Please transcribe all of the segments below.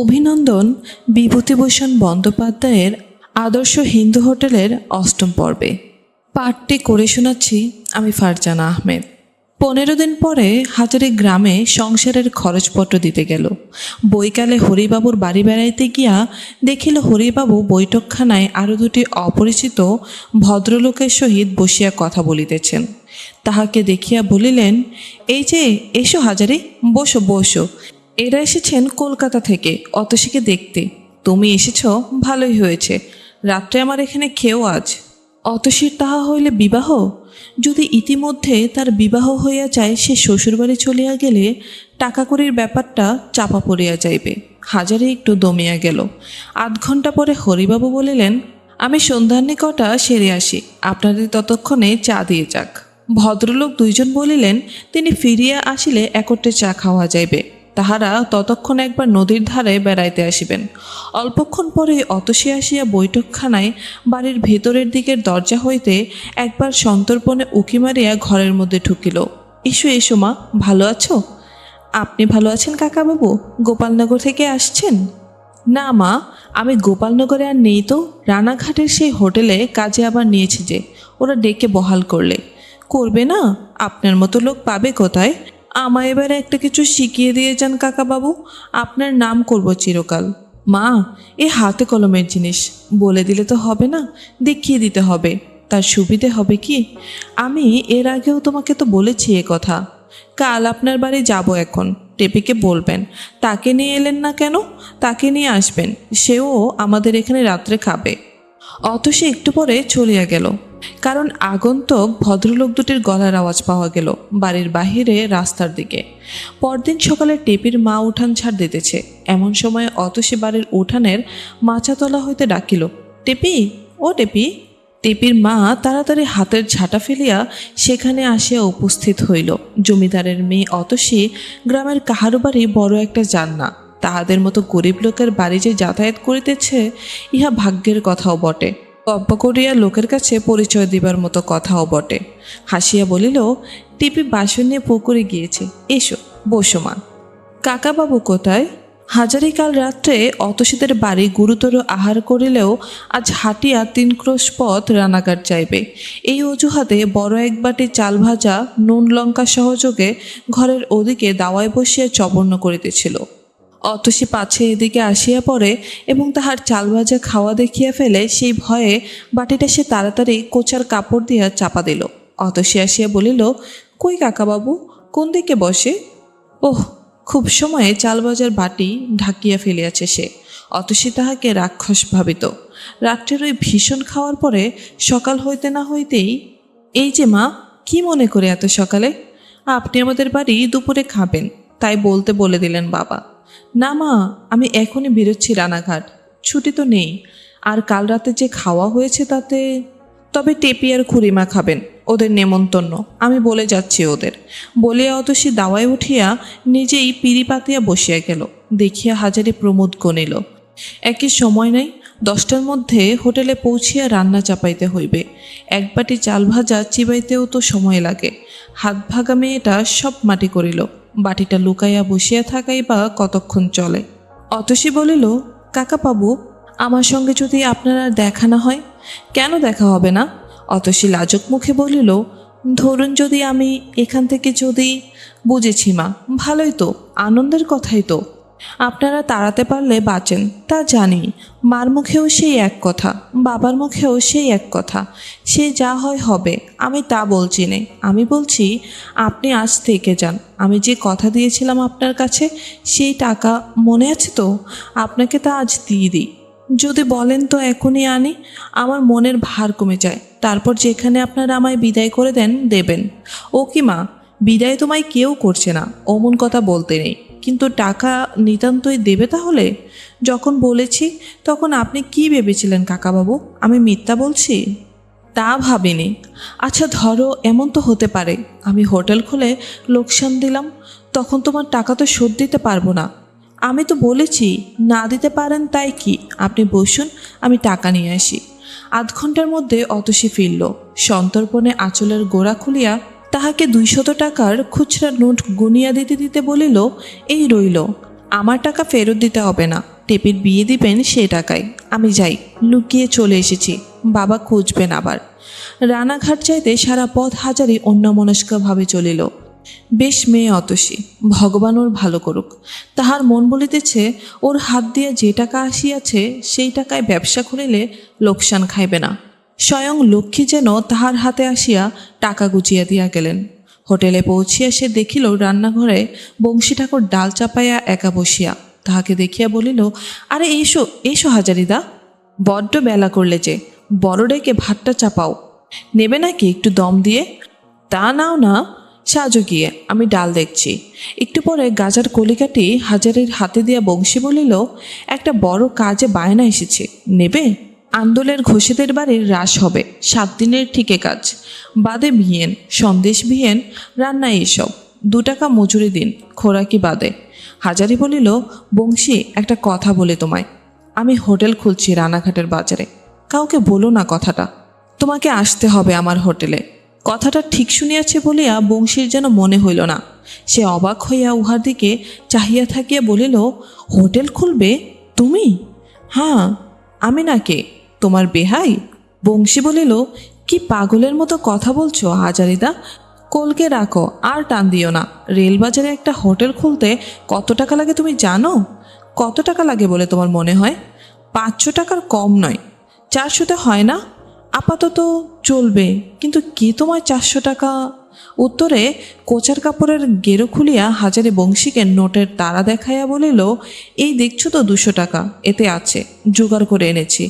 অভিনন্দন বিভূতিভূষণ বন্দ্যোপাধ্যায়ের আদর্শ হিন্দু হোটেলের অষ্টম পর্বে। পাঠটি করে শোনাচ্ছি আমি ফারজানা আহমেদ। 15 দিন পরে হাজারি গ্রামে সংসারের খরচপত্র দিতে গেল। বৈকালে হরিবাবুর বাড়ি বেড়াইতে গিয়া দেখিল হরিবাবু বৈঠকখানায় আরও দুটি অপরিচিত ভদ্রলোকের সহিত বসিয়া কথা বলিতেছেন। তাহাকে দেখিয়া বলিলেন, এই যে এসো হাজারি, বসো বসো। এরা এসেছেন কলকাতা থেকে অতসীকে দেখতে। তুমি এসেছ, ভালোই হয়েছে। রাত্রে আমার এখানে খেও আজ। অতসীর তাহা হইলে বিবাহ? যদি ইতিমধ্যে তার বিবাহ হইয়া যায়, সে শ্বশুরবাড়ি চলিয়া গেলে টাকা কড়ির ব্যাপারটা চাপা পড়িয়া যাইবে। হাজারি একটু দমিয়া গেল। 8 ঘণ্টা পরে হরিবাবু বলিলেন, আমি সন্ধ্যার কটা সেরে আসি, আপনাদের ততক্ষণে চা দিয়ে যাক। ভদ্রলোক 2 জন বলিলেন, তিনি ফিরিয়া আসিলে একত্রে চা খাওয়া যাইবে। তাহারা ততক্ষণ একবার নদীর ধারে বেড়াইতে আসিবেন। অল্পক্ষণ পরে অতসী আসিয়া বৈঠকখানায় বাড়ির ভেতরের দিকের দরজা হইতে একবার সন্তর্পণে উকি মারিয়া ঘরের মধ্যে ঢুকিল। এসো এসো মা, ভালো আছো? আপনি ভালো আছেন কাকাবাবু? গোপালনগর থেকে আসছেন? না মা, আমি গোপালনগরে আর নেই তো। রানাঘাটের সেই হোটেলে কাজে আবার নিয়েছি যে, ওরা ডেকে বহাল করবে না। আপনার মতো লোক পাবে কোথায়? আমায় এবারে একটা কিছু শিখিয়ে দিয়ে যান কাকাবাবু, আপনার নাম করব চিরকাল। মা, এ হাতে কলমের জিনিস, বলে দিলে তো হবে না, দেখিয়ে দিতে হবে। তার সুবিধে হবে কি? আমি এর আগেও তোমাকে তো বলেছি এ কথা। কাল আপনার বাড়ি যাব এখন। টেপিকে বলবেন, তাকে নিয়ে এলেন না কেন? তাকে নিয়ে আসবেন, সেও আমাদের এখানে রাত্রে খাবে। অত সে একটু পরে চলিয়া গেল। কারণ আগন্তুক ভদ্রলোক দুটির গলার আওয়াজ পাওয়া গেল বাড়ির বাহিরে রাস্তার দিকে। পরদিন সকালে টেপির মা উঠান ছাড় দিতেছে। এমন সময় অতসী বাড়ির উঠানের মাচাতলা হইতে ডাকিল, টেপি, ও টেপি। টেপির মা তাড়াতাড়ি হাতের ঝাঁটা ফেলিয়া সেখানে আসিয়া উপস্থিত হইল। জমিদারের মেয়ে অতসী গ্রামের কাহারো বাড়ি বড় একটা যান না। তাহাদের মতো গরিব লোকের বাড়ি যে যাতায়াত করিতেছে, ইহা ভাগ্যের কথাও বটে। গপ্প করিয়া লোকের কাছে পরিচয় দিবার মতো কথাও বটে। হাসিয়া বলিল, টিপি বাসন নিয়ে পুকুরে গিয়েছে, এসো বসো মা। কাকাবাবু কোথায়? হাজারি কাল রাত্রে অতসীদের বাড়ি গুরুতর আহার করিলেও আজ হাঁটিয়া 3 ক্রোশ পথ রানাঘাট যাইবে। এই অজুহাতে বড় এক বাটি চাল ভাজা নুন লঙ্কা সহযোগে ঘরের ওদিকে দাওয়ায় বসিয়া চবর্ণ করিতেছিল। অতসী পাছে এদিকে আসিয়া পড়ে এবং তাহার চাল ভাজা খাওয়া দেখিয়া ফেলে সেই ভয়ে বাটিটা সে তাড়াতাড়ি কোচার কাপড় দিয়া চাপা দিল। অতসী আসিয়া বলিল, কই কাকাবাবু, কোন দিকে বসে? ওহ, খুব সময়ে চাল ভাজার বাটি ঢাকিয়া ফেলিয়াছে সে। অতসী তাহাকে রাক্ষস ভাবিত। রাত্রের ওই ভীষণ খাওয়ার পরে সকাল হইতে না হইতেই, এই যে মা, কি মনে করে এত সকালে? আপনি আমাদের বাড়ি দুপুরে খাবেন, তাই বলতে বলে দিলেন বাবা। না মা, আমি এখনই বেরোচ্ছি রানাঘাট, ছুটি তো নেই। আর কাল রাতে যে খাওয়া হয়েছে তাতে। তবে টেপি আর খুড়িমা খাবেন, ওদের নেমন্তন্ন, আমি বলে যাচ্ছি ওদের। বলিয়া অতসী দাওয়ায় উঠিয়া নিজেই পিঁড়ি পাতিয়া বসিয়া গেল। দেখিয়া হাজারি প্রমোদ গনিল, একই সময় নাই। 10টার মধ্যে হোটেলে পৌঁছিয়া রান্না চাপাইতে হইবে। এক বাটি চাল ভাজা চিবাইতেও তো সময় লাগে। হাত ভাগা মেয়েটা সব মাটি করিল। বাটিটা লুকাইয়া বসিয়া থাকাই বা কতক্ষণ চলে। অতসী বলিল, কাকাবাবু, আমার সঙ্গে যদি আপনার আর দেখা না হয়? কেন দেখা হবে না? অতসী লাজক মুখে বলিল, ধরুন যদি আমি এখান থেকে যদি। বুঝেছি মা, ভালোই তো, আনন্দের কথাই তো। আপনারা তাড়াতে পারলে বাঁচেন, তা জানি। মার মুখেও সেই এক কথা, বাবার মুখেও সেই এক কথা। সে যা হয় হবে, আমি তা বলছি নে। আমি বলছি আপনি আজ থেকে যান। আমি যে কথা দিয়েছিলাম আপনার কাছে, সেই টাকা মনে আছে তো? আপনাকে তা আজ দিয়ে দিই। যদি বলেন তো এখনই আনি, আমার মনের ভার কমে যায়। তারপর যেখানে আপনারা আমায় বিদায় করে দেবেন। ও কি মা, বিদায় তোমায় কেউ করছে না, অমন কথা বলতে নেই। কিন্তু টাকা নিতান্তই দেবে তাহলে? যখন বলেছি তখন আপনি কি ভেবেছিলেন কাকাবাবু? আমি মিথ্যা বলছি? তা ভাবিনি। আচ্ছা ধরো, এমন তো হতে পারে আমি হোটেল খুলে লোকসান দিলাম, তখন তোমার টাকা তো শোধ দিতে পারবো না। আমি তো বলেছি, না দিতে পারেন তাই কি, আপনি বসুন, আমি টাকা নিয়ে আসি। 8 ঘণ্টার মধ্যে অতসী ফিরল। সন্তর্পণে আঁচলের গোড়া খুলিয়া তাহাকে 200 টাকার খুচরা নোট গুনিয়া দিতে দিতে বলিল, এই রইল। আমার টাকা ফেরত দিতে হবে না, টেপির বিয়ে দিবেন সে টাকায়। আমি যাই, লুকিয়ে চলে এসেছি, বাবা খুঁজবেন আবার। রানাঘাট চাইতে সারা পথ হাজারি অন্যমনস্কভাবে চলিল। বেশ মেয়ে অতসী, ভগবান ওর ভালো করুক। তাহার মন বলিতেছে ওর হাত দিয়া যে টাকা আসিয়াছে সেই টাকায় ব্যবসা করিলে লোকসান খাইবে না। স্বয়ং লক্ষ্মী যেন তাহার হাতে আসিয়া টাকা গুছিয়া দিয়া গেলেন। হোটেলে পৌঁছিয়া সে দেখিল রান্নাঘরে বংশী ঠাকুর ডাল চাপাইয়া একা বসিয়া। তাহাকে দেখিয়া বলিল, আরে এসো এসো হাজারিদা, বড্ড বেলা করলে যে, বড় ডেকে ভাতটা চাপাও। নেবে নাকি একটু দম দিয়ে? তা নাও না, সাজো গিয়ে, আমি ডাল দেখছি। একটু পরে গাজার কলিকাটি হাজারের হাতে দিয়া বংশী বলিল, একটা বড় কাজে বায়না এসেছে, নেবে? আন্দোলের ঘোষেদের বাড়ির রাস হবে, 7 দিনের ঠিকে কাজ, বাদে বিয়েন, সন্দেশ বিয়েন, রান্না এইসব, 2 টাকা মজুরি দিন, খোরাকি বাদে। হাজারি বলিল, বংশী একটা কথা বলে তোমায়, আমি হোটেল খুলছি রানাঘাটের বাজারে, কাউকে বলো না কথাটা, তোমাকে আসতে হবে আমার হোটেলে। কথাটা ঠিক শুনিয়াছে বলিয়া বংশীর যেন মনে হইল না। সে অবাক হইয়া উহার দিকে চাহিয়া থাকিয়া বলিল, হোটেল খুলবে তুমি? হ্যাঁ, আমি নাকি তোমার বেহাই? বংশী বলিল, কি পাগলের মতো কথা বলছো হাজারিদা, কলকে রাখো আর টান দিও না। রেলবাজারে একটা হোটেল খুলতে কত টাকা লাগে তুমি জানো? কত টাকা লাগে বলে তোমার মনে হয়? 500 টাকার কম নয়। 400তে হয় না? আপাতত চলবে, কিন্তু কি তোমার 400 টাকা? উত্তরে কোচার কাপড়ের গেরো খুলিয়া হাজারে বংশীকে নোটের তারা দেখাইয়া বলিল, এই দেখছো তো 200 টাকা, এতে আছে, জোগাড় করে এনেছি।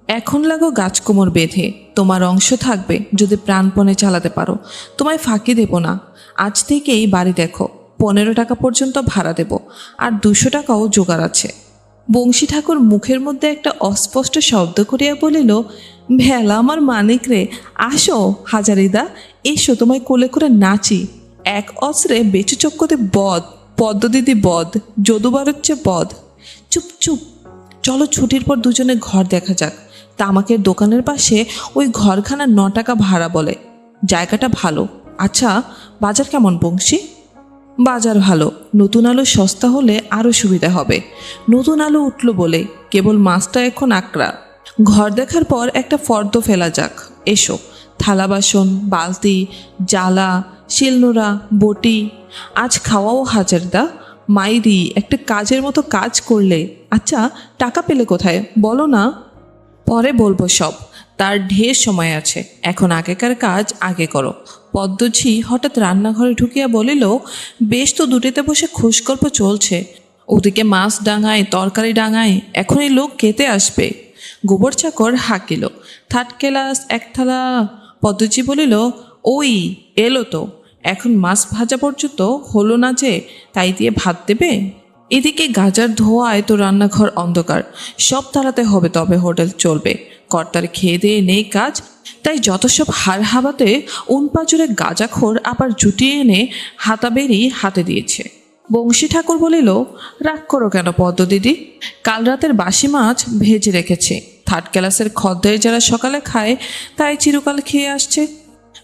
এখন লাগো গাছকোমর বেঁধে, তোমার অংশ থাকবে যদি প্রাণপণে চালাতে পারো, তোমায় ফাঁকি দেব না। আজ থেকেই বাড়ি দেখো, 15 টাকা পর্যন্ত ভাড়া দেব, আর 200 টাকাও জোগাড় আছে। বংশী ঠাকুর মুখের মধ্যে একটা অস্পষ্ট শব্দ করিয়া বলিল, ভেলা আমার মানিক রে, আসো হাজারিদা, এসো তোমায় কোলে করে নাচি। এক অস্ত্রে বেচু চক্কতে বদ, পদ্মদিদি বদ, যদুবার হচ্ছে বদ। চুপ চুপ, চলো ছুটির পর দুজনে ঘর দেখা যাক। তামাকের দোকানের পাশে ওই ঘরখানা 9 টাকা ভাড়া বলে, জায়গাটা ভালো। আচ্ছা, বাজার কেমন বংশী? বাজার ভালো, নতুন আলু সস্তা হলে আরও সুবিধা হবে। নতুন আলু উঠল বলে, কেবল মাছটা এখন আকড়া। ঘর দেখার পর একটা ফর্দ ফেলা যাক, এসো। থালা বাসন, বালতি, জালা, শিলনোড়া, বটি। আজ খাওয়াও হাজারদা, মাইরি একটা কাজের মতো কাজ করলে। আচ্ছা, টাকা পেলে কোথায় বলো না? পরে বলবো সব, তার ঢের সময় আছে, এখন আগেকার কাজ আগে করো। পদ্মঝি হঠাৎ রান্নাঘরে ঢুকিয়া বলিল, বেশ তো দুটিতে বসে খুশগল্প চলছে, ওদিকে মাছ ডাঙায়, তরকারি ডাঙায়, এখন এই লোক খেতে আসবে। গোবর চাকর হাঁকিল, 3rd ক্লাস 1 থালা। পদ্মজি বলিল, ওই এলো তো, এখন মাছ ভাজা পর্যন্ত হলো না যে, তাই দিয়ে ভাত দেবে? এদিকে গাজার ধোঁয়ায় তো রান্নাঘর অন্ধকার, সব তাড়াতে হবে তবে হোটেল চলবে। কর্তার খেয়ে দিয়ে নেই কাজ, তাই যত সব হাড় হাবাতে উনপাজুরে গাঁজাখোর আবার জুটিয়ে এনে হাতাবেরি হাতে দিয়েছে। বংশী ঠাকুর বলিল, রাগ করো কেন পদ্ম দিদি, কাল রাতের বাসি মাছ ভেজে রেখেছে, 3rd ক্লাসের খদ্দের যারা সকালে খায় তাই চিরকাল খেয়ে আসছে।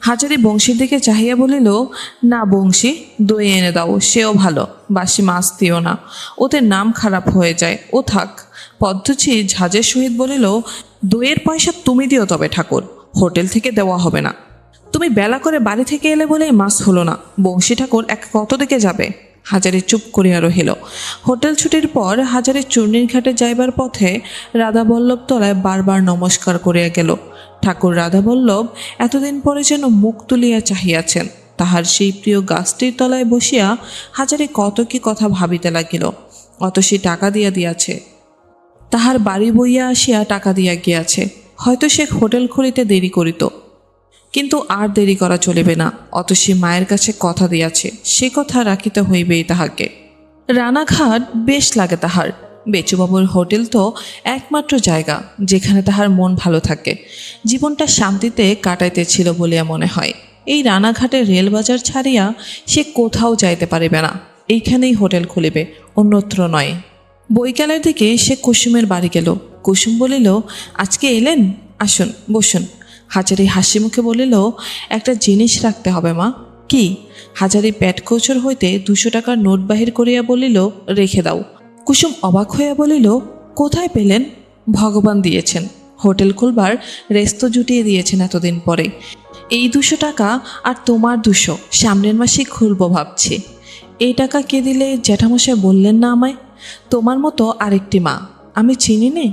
হাজারি বংশীর দিকে চাহিয়া বলিল, না বংশী, দই এনে দাও, সেও ভালো, বাসি মাছ দিও না, ওতে নাম খারাপ হয়ে যায়, ও থাক। পদ্মজি ঝাঁজের সহিত বলিল, দইয়ের পয়সা তুমি দিও তবে ঠাকুর, হোটেল থেকে দেওয়া হবে না। তুমি বেলা করে বাড়ি থেকে এলে বলেই মাছ হলো না, বংশী ঠাকুর এক কত দিকে যাবে? হাজারি চুপ করিয়া রহিল। হোটেল ছুটির পর হাজারি চূর্ণীর ঘাটে যাইবার পথে রাধাবল্লভ তলায় বারবার নমস্কার করিয়া গেল। ঠাকুর রাধাবল্লভ এতদিন পরে যেন মুখ তুলিয়া চাহিয়াছেন। তাহার সেই প্রিয় গাছটির তলায় বসিয়া হাজারি কত কি কথা ভাবিতে লাগিল। অতসী টাকা দিয়া দিয়াছে, তাহার বাড়ি বইয়া আসিয়া টাকা দিয়া গিয়াছে, হয়তো সে হোটেল খুলিতে দেরি করিত, কিন্তু আর দেরি করা চলিবে না। অতসী মায়ের কাছে কথা দিয়াছে, সে কথা রাখিতে হইবেই তাহাকে। রানাঘাট বেশ লাগে তাহার। বেচুবাবুর হোটেল তো একমাত্র জায়গা যেখানে তাহার মন ভালো থাকে, জীবনটা শান্তিতে কাটাইতেছিল বলিয়া মনে হয়। এই রানাঘাটের রেলবাজার ছাড়িয়া সে কোথাও যাইতে পারিবে না, এইখানেই হোটেল খুলিবে, অন্যত্র নয়। বৈকালের দিকে সে কুসুমের বাড়ি গেল। কুসুম বলিল, আজকে এলেন, আসুন বসুন। হাজারি হাসি মুখে বলিল, একটা জিনিস রাখতে হবে মা। কি? হাজারি প্যাট কৌচর হইতে 200 টাকার নোট বাহির করিয়া বলিল, রেখে দাও। কুসুম অবাক হইয়া বলিল, কোথায় পেলেন? ভগবান দিয়েছেন, হোটেল খুলবার রেস্ত জুটিয়ে দিয়েছেন এতদিন পরে। এই 200 টাকা আর তোমার 200 সামনের মাসে খুলবো ভাবছি। এই টাকা কে দিলে জ্যাঠামশাই বললেন না আমায়? তোমার মতো আরেকটি মা। আমি চিনি নে,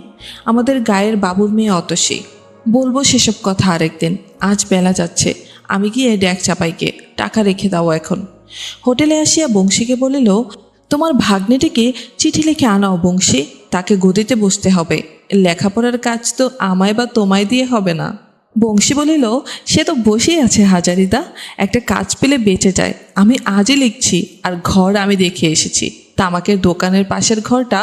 আমাদের গায়ের বাবুর মেয়ে অতসী। বলবো সেসব কথা আরেকদিন, আজ বেলা যাচ্ছে। আমি গিয়ে ড্যাক চাপাইকে টাকা রেখে দাও এখন। হোটেলে আসিয়া বংশীকে বলিল, তোমার ভাগ্নেটিকে চিঠি লিখে আনাও বংশী, তাকে গদিতে বসতে হবে। লেখাপড়ার কাজ তো আমায় বা তোমায় দিয়ে হবে না। বংশী বলিল, সে তো বসেই আছে হাজারিদা, একটা কাজ পেলে বেঁচে যায়। আমি আজই লিখছি, আর ঘর আমি দেখে এসেছি। তামাকের দোকানের পাশের ঘরটা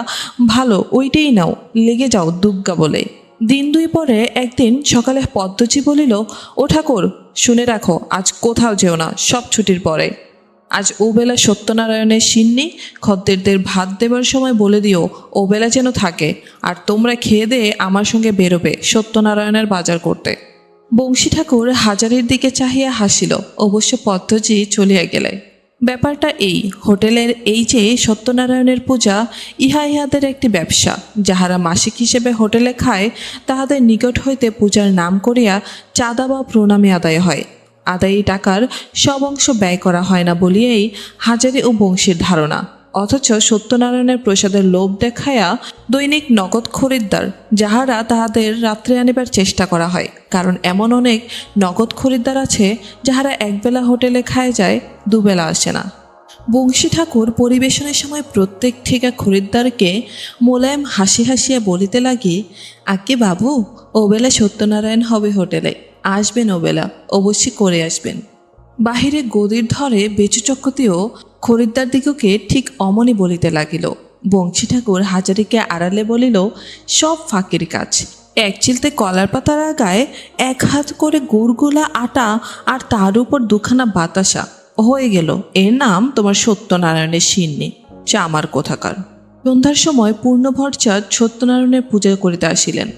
ভালো, ওইটাই নাও, লেগে যাও দুগ্গা বলে। দিন 2 পরে একদিন সকালে পদ্মজি বলিল, ও ঠাকুর, শুনে রাখো, আজ কোথাও যেও না, সব ছুটির পরে। আজ ওবেলা সত্যনারায়ণের সিন্নি, খদ্দেরদের ভাত দেবার সময় বলে দিও ওবেলা যেন থাকে, আর তোমরা খেয়ে দিয়ে আমার সঙ্গে বেরোবে সত্যনারায়ণের বাজার করতে। বংশী ঠাকুর হাজারির দিকে চাহিয়া হাসিল, অবশ্য পদ্মজি চলিয়া গেলে। ব্যাপারটা এই, হোটেলের এই যে সত্যনারায়ণের পূজা, ইহাদের একটি ব্যবসা। যাহারা মাসিক হিসেবে হোটেলে খায়, তাহাদের নিকট হইতে পূজার নাম করিয়া চাঁদা বা প্রণামী আদায় হয়। আদায়ী টাকার সব অংশ ব্যয় করা হয় না বলিয়াই হাজারি ও বংশীর ধারণা। অথচ সত্যনারায়ণের প্রসাদের লোভ দেখাইয়া দৈনিক নগদ খরিদ্দার, যাহারা তাহাদের রাত্রে আনিবার চেষ্টা করা হয়। কারণ এমন অনেক নগদ খরিদ্দার আছে, যাহারা একবেলা হোটেলে খায় যায়, দুবেলা আসে না। বংশী ঠাকুর পরিবেশনের সময় প্রত্যেক ঠিকা খরিদ্দারকে মোলায়েম হাসি হাসিয়া বলিতে লাগি, আজ্ঞে বাবু, ওবেলা সত্যনারায়ণ হবে হোটেলে, আসবেন ওবেলা, অবশ্যই করে আসবেন। বাহিরে গদির ধরে বেচুচক্কতিও খরিদ্দারদিগকে ঠিক অমনি বলিতে লাগিল। বংশী ঠাকুর হাজারিকে আড়ালে বলিল, সব ফাঁকির কাজ। এক চিলতে কলার পাতার আগায় 1 হাত করে গুড়গুলা আটা, আর তার উপর 2খানা বাতাসা, হয়ে গেল এর নাম তোমার সত্যনারায়ণের সিন্নি। চামার কোথাকার। সন্ধ্যার সময় পূর্ণভরচাঁদ সত্যনারায়ণের পূজা করিতে আসিলেন।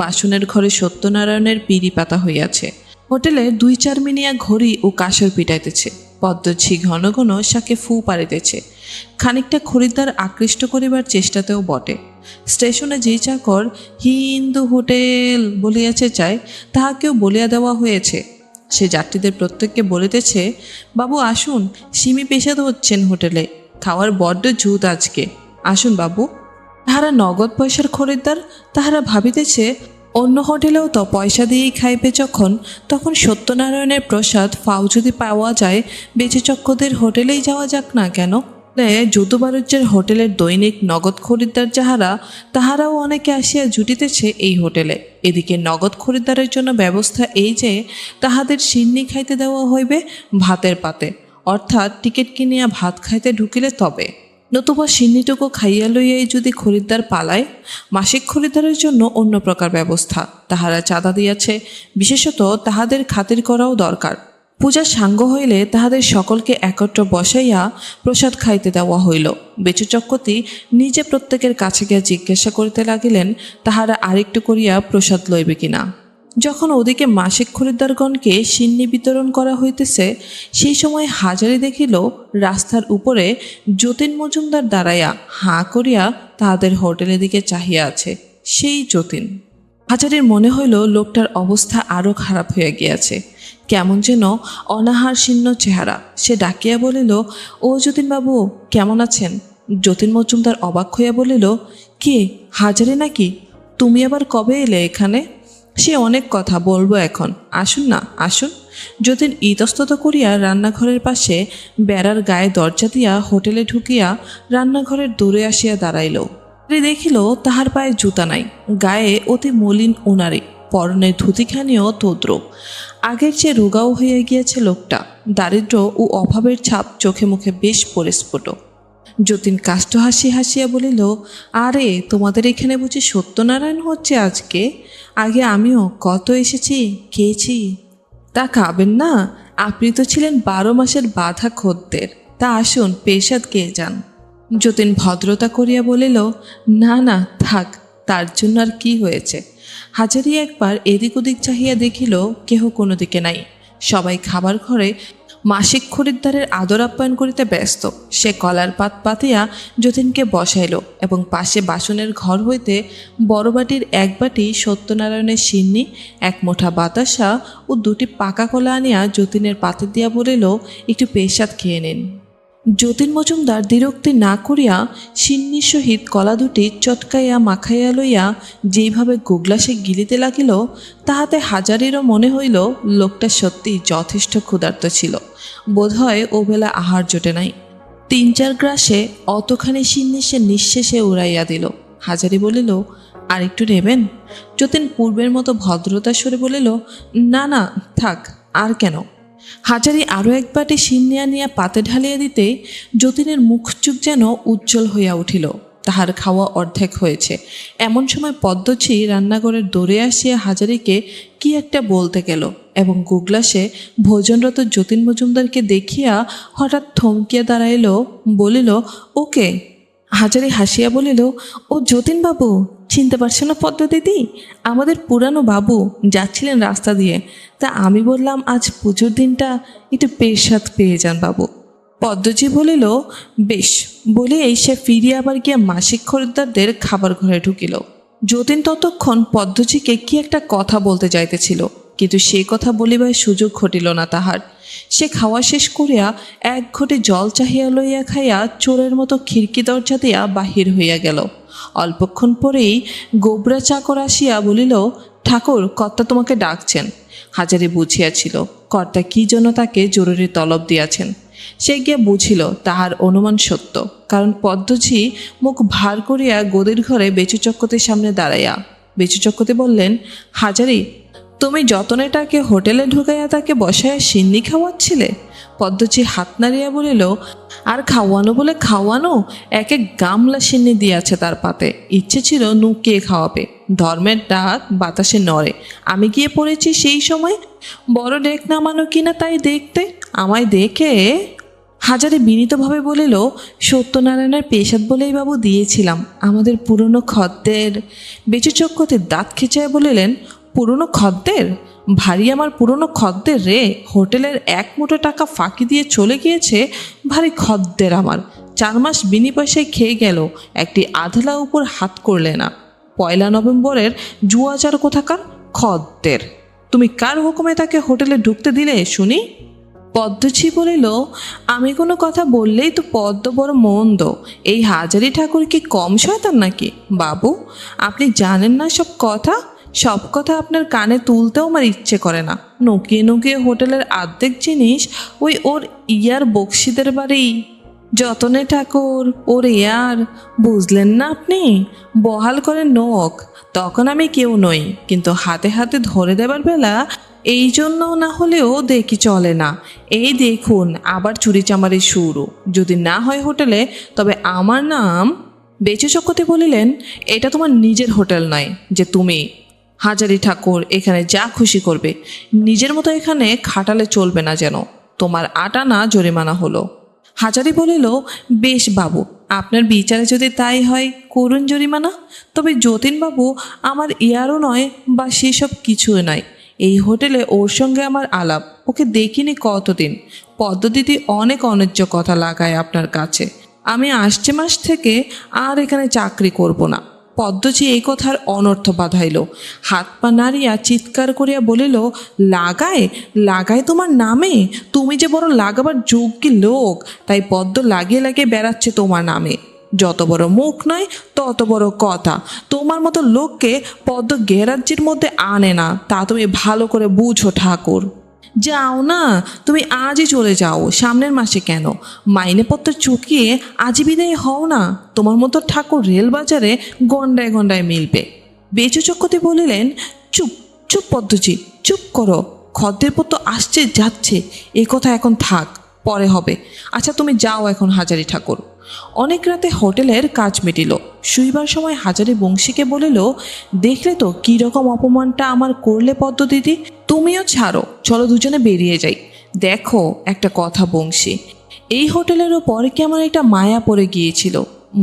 বাসনের ঘরে সত্যনারায়ণের পিঁড়ি পাতা হইয়াছে। হোটেলে 2-4 মিনিয়া ঘড়ি ও কাঁসর পিটাইতেছে। পদ্মঝি ঘন ঘন শাকে ফু পাড়িতেছে, খানিকটা খরিদ্দার আকৃষ্ট করিবার চেষ্টাতেও বটে। স্টেশনে যে চাকর হিন্দু হোটেল বলিয়াছে চায়, তাহাকেও বলিয়া দেওয়া হয়েছে। সে যাত্রীদের প্রত্যেককে বলিতেছে, বাবু আসুন, সিমি পেশাদ হচ্ছেন হোটেলে, খাওয়ার বড্ড জুত আজকে, আসুন বাবু। তাহারা নগদ পয়সার খরিদ্দার, তাহারা ভাবিতেছে অন্য হোটেলেও তো পয়সা দিয়েই খাইবে যখন, তখন সত্যনারায়ণের প্রসাদ ফাও যদি পাওয়া যায়, বেচেচক্কদের হোটেলেই যাওয়া যাক না কেন? যদুবারুজ্যের হোটেলের দৈনিক নগদ খরিদ্দার যাহারা, তাহারাও অনেকে আসিয়া জুটিতেছে এই হোটেলে। এদিকে নগদ খরিদ্দারের জন্য ব্যবস্থা এই যে, তাহাদের সিন্নি খাইতে দেওয়া হইবে ভাতের পাতে, অর্থাৎ টিকিট কিনিয়া ভাত খাইতে ঢুকিলে তবে, নতুবা সিন্নিটুকু খাইয়া লইয়াই যদি খরিদ্দার পালায়। মাসিক খরিদ্দারের জন্য অন্য প্রকার ব্যবস্থা, তাহারা চাঁদা দিয়াছে, বিশেষত তাহাদের খাতির করাও দরকার। পূজা সাঙ্গ হইলে তাহাদের সকলকে একত্র বসাইয়া প্রসাদ খাইতে দেওয়া হইল। বেচুচক্কতি নিজে প্রত্যেকের কাছে গিয়া জিজ্ঞাসা করিতে লাগিলেন, তাহারা আরেকটু করিয়া প্রসাদ লইবে কিনা। যখন ওদিকে মাসিক খরিদ্দারগণকে সিন্নি বিতরণ করা হইতেছে, সেই সময় হাজারি দেখিল রাস্তার উপরে যতীন মজুমদার দাঁড়াইয়া হাঁ করিয়া তাহাদের হোটেলের দিকে চাহিয়া আছে। সেই যতীন। হাজারির মনে হইল লোকটার অবস্থা আরও খারাপ হইয়া গিয়াছে, কেমন যেন অনাহার শীর্ণ চেহারা। সে ডাকিয়া বলিল, ও যতীনবাবু, কেমন আছেন? যতীন মজুমদার অবাক হইয়া বলিল, কে, হাজারি নাকি? তুমি আবার কবে এলে এখানে? সে অনেক কথা বলবো এখন, আসুন না আসুন। যতীন ইতস্তত করিয়া রান্নাঘরের পাশে বেড়ার গায়ে দরজা দিয়া হোটেলে ঢুকিয়া রান্নাঘরের দূরে আসিয়া দাঁড়াইল। দেখিল তাহার পায়ে জুতা নাই, গায়ে অতি মলিন উনারি, পরনের ধুতিখানিও তদ্র। আগের চেয়ে রোগাও হইয়া গিয়াছে লোকটা, দারিদ্র্য ও অভাবের ছাপ চোখে মুখে বেশ পরিস্ফুট। যতীন কাষ্ঠ হাসি হাসিয়া বলিল, আরে তোমাদের এখানে বুঝি সত্যনারায়ণ হচ্ছে আজকে? আগে আমিও কত এসেছি, খেয়েছি। তা খাবেন না? আপনি তো ছিলেন 12 মাসের বাঁধা খদ্দের। তা আসুন, পেশাদ খেয়ে যান। যতীন ভদ্রতা করিয়া বলিল, না না থাক, তার জন্য আর কি হয়েছে। হাজারি একবার এদিক ওদিক চাহিয়া দেখিল কেহ কোনো দিকে নাই। সবাই খাবার ঘরে মাসিক খরিদ্দারের আদর আপ্যায়ন করিতে ব্যস্ত। সে কলার পাত পাতিয়া যতীনকে বসাইল এবং পাশে বাসনের ঘর হইতে বড় বাটির এক বাটি সত্যনারায়ণের সিন্নি, এক মুঠা বাতাসা ও দুটি পাকা কলা আনিয়া যতীনের পাতে দিয়া বলিল, একটু পেশাদ খেয়ে নিন। যতীন মজুমদার দ্বিরক্তি না করিয়া সিন্নির সহিত কলা দুটি চটকাইয়া মাখাইয়া লইয়া যেইভাবে গোগ্লাসে গিলিতে লাগিল, তাহাতে হাজারেরও মনে হইল লোকটা সত্যি যথেষ্ট ক্ষুধার্ত ছিল। বোধহয় ওবেলা আহার জোটে নাই। ৩-৪ গ্রাসে অতখানি সিন্নি সে নিঃশেষে উড়াইয়া দিল। হাজারি বলিল, আর একটু নেবেন? যতীন পূর্বের মতো ভদ্রতার স্বরে বলিল, না না থাক, আর কেন। হাজারি আরও এক বাটি সিন্নি আনিয়া পাতে ঢালিয়া দিতে যতীনের মুখচুপ যেন উজ্জ্বল হইয়া উঠিল। তাহার খাওয়া অর্ধেক হয়েছে। এমন সময় পদ্মচি রান্নাঘরের দৌড়ে আসিয়া হাজারিকে কি একটা বলতে গেল এবং গুগলাসে ভোজনরত যতীন মজুমদারকে দেখিয়া হঠাৎ থমকিয়া দাঁড়াইল, বলিল, ওকে। হাজারি হাসিয়া বলিল, ও যতীনবাবু, চিনতে পারছো না পদ্ম দিদি? আমাদের পুরানো বাবু যাচ্ছিলেন রাস্তা দিয়ে, তা আমি বললাম আজ পুজোর দিনটা একটু পেশাদ পেয়ে যান বাবু। পদ্মজি বলিল, বেশ, বলে এই সে ফিরিয়ে আবার গিয়া মাসিক খরিদ্দারদের খাবার ঘরে ঢুকিল। যতীন ততক্ষণ পদ্মজিকে কি একটা কথা বলতে যাইতেছিল, কিন্তু সে কথা বলিবার সুযোগ ঘটিল না তাহার। সে খাওয়া শেষ করিয়া এক ঘটে জল চাহিয়া লইয়া খাইয়া চোরের মতো খিড়কি দরজা দিয়া বাহির হইয়া গেল। অল্পক্ষণ পরেই গোবরা চাকর আসিয়া বলিল, ঠাকুর, কর্তা তোমাকে ডাকছেন। হাজারি বুঝিয়াছিল কর্তা কি জন্য তাকে জরুরি তলব দিয়াছেন। সে গিয়া বুঝিল তাহার অনুমান সত্য, কারণ পদ্মজি মুখ ভার করিয়া গদির ঘরে বেচু চক্রতের সামনে দাঁড়াইয়া। বেচু চক্রতে বললেন, হাজারি, তুমি যতনেটাকে হোটেলে ঢুকাইয়া তাকে বসাইয়া সিন্নি খাওয়াচ্ছিলে? পদ্মজি হাত নাড়িয়া বলিল, আর খাওয়ানো বলে খাওয়ানো, এক এক গামলা সিন্নি দিয়াছে তার পাতে। ইচ্ছে ছিল নুকিয়ে খাওয়াবে। ধর্মের ডাক বাতাসে নড়ে। আমি গিয়ে পড়েছি সেই সময়, বড় ডেক নামানো কিনা তাই দেখতে। আমায় দেখে হাজারে বিনীতভাবে বলিল, সত্যনারায়ণের পেশাদ বলেই বাবু দিয়েছিলাম, আমাদের পুরনো খদ্দের। বেচু চক্রতে দাঁত খেঁচাইয়া বলিলেন, পুরনো খদ্দের? ভারী আমার পুরনো খদ্দের রে। হোটেলের এক মুঠো টাকা ফাঁকি দিয়ে চলে গিয়েছে, ভারী খদ্দের আমার। 4 মাস বিনি পয়সায় খেয়ে গেল, একটি আধলা উপর হাত করলে না। 1 নভেম্বরের জুয়াচার কোথাকার খদ্দের। তুমি কার হুকুমে তাকে হোটেলে ঢুকতে দিলে শুনি? পদ্মজি বলিল, আমি কোনো কথা বললেই তো পদ্ম বড় মন্দ। এই হাজারি ঠাকুর কি কম শয়তান নাকি? বাবু, আপনি জানেন না সব কথা। সব কথা আপনার কানে তুলতেও আমার ইচ্ছে করে না। নুকিয়ে নুকিয়ে হোটেলের অর্ধেক জিনিস ওই ওর ইয়ার বক্সিদের বাড়ি। যতনে ঠাকুর, ওর ইয়ার, বুঝলেন না আপনি? বহাল করে নোক। তখন আমি কেউ নই, কিন্তু হাতে হাতে ধরে দেবার বেলা এই জন্য না হলেও দেখি চলে না। এই দেখুন আবার চুরি চামারি শুরু। যদি না হয় হোটেলে, তবে আমার নাম। বেচু চক্রতে বলিলেন, এটা তোমার নিজের হোটেল নয় যে তুমি হাজারি ঠাকুর এখানে যা খুশি করবে। নিজের মতো এখানে খাটালে চলবে না যেন। তোমার 8 আনা জরিমানা হলো। হাজারি বলিল, বেশ বাবু, আপনার বিচারে যদি তাই হয় করুন জরিমানা। তবে যতীনবাবু আমার ইয়ারও নয় বা সেসব কিছুই নয়। এই হোটেলে ওর সঙ্গে আমার আলাপ। ওকে দেখিনি কতদিন। পদ্মদিদি অনেক অন্যায্য কথা লাগায় আপনার কাছে। আমি আসছে মাস থেকে আর এখানে চাকরি করব না। পদ্মজি এই কথার অনর্থ বাধাইল। হাত পা নাড়িয়া চিৎকার করিয়া বলিল, লাগায় লাগায় তোমার নামে? তুমি যে বড় লাগাবার যোগ্যী লোক, তাই পদ্ম লাগিয়ে লাগিয়ে বেড়াচ্ছে তোমার নামে। যত বড় মুখ নয় তত বড় কথা। তোমার মতো লোককে পদ্ম গ্যারাজ্যের মধ্যে আনে না, তা তুমি ভালো করে বুঝো ঠাকুর। যাও না, তুমি আজই চলে যাও। সামনের মাসে কেন? মাইনেপত্র চুকিয়ে আজই বিদায় হও না। তোমার মতো ঠাকুর রেলবাজারে গন্ডায় গন্ডায় মিলবে। বেচু চক্রতে বলিলেন, চুপ চুপ পদ্মজি, চুপ করো। খদ্দের পত্র আসছে যাচ্ছে, এ কথা এখন থাক, পরে হবে। আচ্ছা তুমি যাও এখন হাজারি ঠাকুর। অনেক রাতে হোটেলের কাজ মিটিল। শুইবার সময় হাজারি বংশীকে বলিল, দেখলে তো কী রকম অপমানটা আমার করলে পদ্ম দিদি। তুমিও ছাড়ো, চলো দুজনে বেরিয়ে যাই। দেখো একটা কথা বংশী, এই হোটেলের ওপর কেমন একটা মায়া পড়ে গিয়েছিল।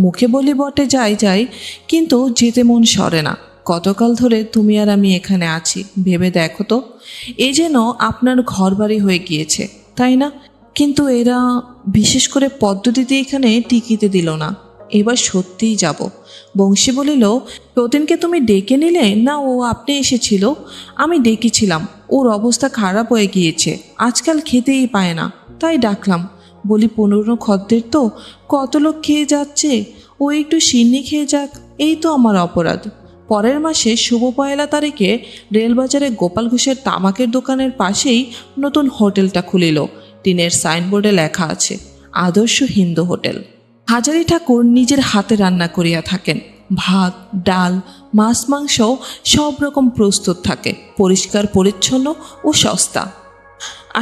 মুখে বলি বটে যাই যাই, কিন্তু যেতে মন সরে না। কতকাল ধরে তুমি আর আমি এখানে আছি ভেবে দেখো তো। এ যেন আপনার ঘর বাড়ি হয়ে গিয়েছে, তাই না? কিন্তু এরা বিশেষ করে পদ্ধতিতে এখানে টিকিতে দিল না। এবার সত্যিই যাব। বংশী বলিল, প্রতিনকে তুমি ডেকে নিলে না ও আপনি এসেছিল? আমি ডেকেছিলাম, ওর অবস্থা খারাপ হয়ে গিয়েছে, আজকাল খেতেই পায় না, তাই ডাকলাম। বলি 15 খদ্দের তো, কত লোক খেয়ে যাচ্ছে, ও একটু সিন্নি খেয়ে যাক, এই তো আমার অপরাধ। পরের মাসে শুভ 1 তারিখে রেলবাজারে গোপাল ঘোষের তামাকের দোকানের পাশেই নতুন হোটেলটা খুলিল। টিনের সাইনবোর্ডে লেখা আছে, আদর্শ হিন্দু হোটেল। হাজারি ঠাকুর নিজের হাতে রান্না করিয়া থাকেন। ভাত, ডাল, মাছ, মাংস সব রকম প্রস্তুত থাকে, পরিষ্কার পরিচ্ছন্ন ও সস্তা।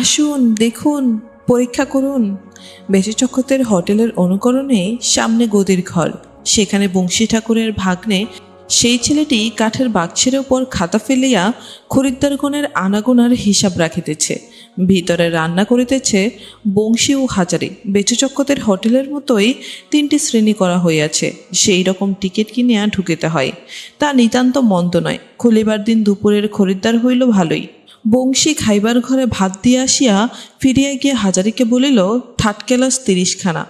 আসুন, দেখুন, পরীক্ষা করুন। বেচচক্ষতের হোটেলের অনুকরণে সামনে গদির ঘর, সেখানে বংশী ঠাকুরের ভাগ্নে সেই ছেলেটি কাঠের বাক্সের ওপর খাতা ফেলিয়া খরিদ্দারগণের আনাগোনার হিসাব রাখিতেছে। ভিতরে রান্না করিতেছে বংশী ও হাজারি। বেচচক্ষতের হোটেলের মতোই 3টি শ্রেণী করা হইয়াছে, সেই রকম টিকিট কিনিয়া ঢুকিতে হয়। তা নিতান্ত মন্দ নয়। খুলিবার দিন দুপুরের খরিদ্দার হইল ভালোই। বংশী খাইবার ঘরে ভাত দিয়ে আসিয়া ফিরিয়া গিয়ে হাজারিকে বলিল, 3rd ক্লাস 30খানা।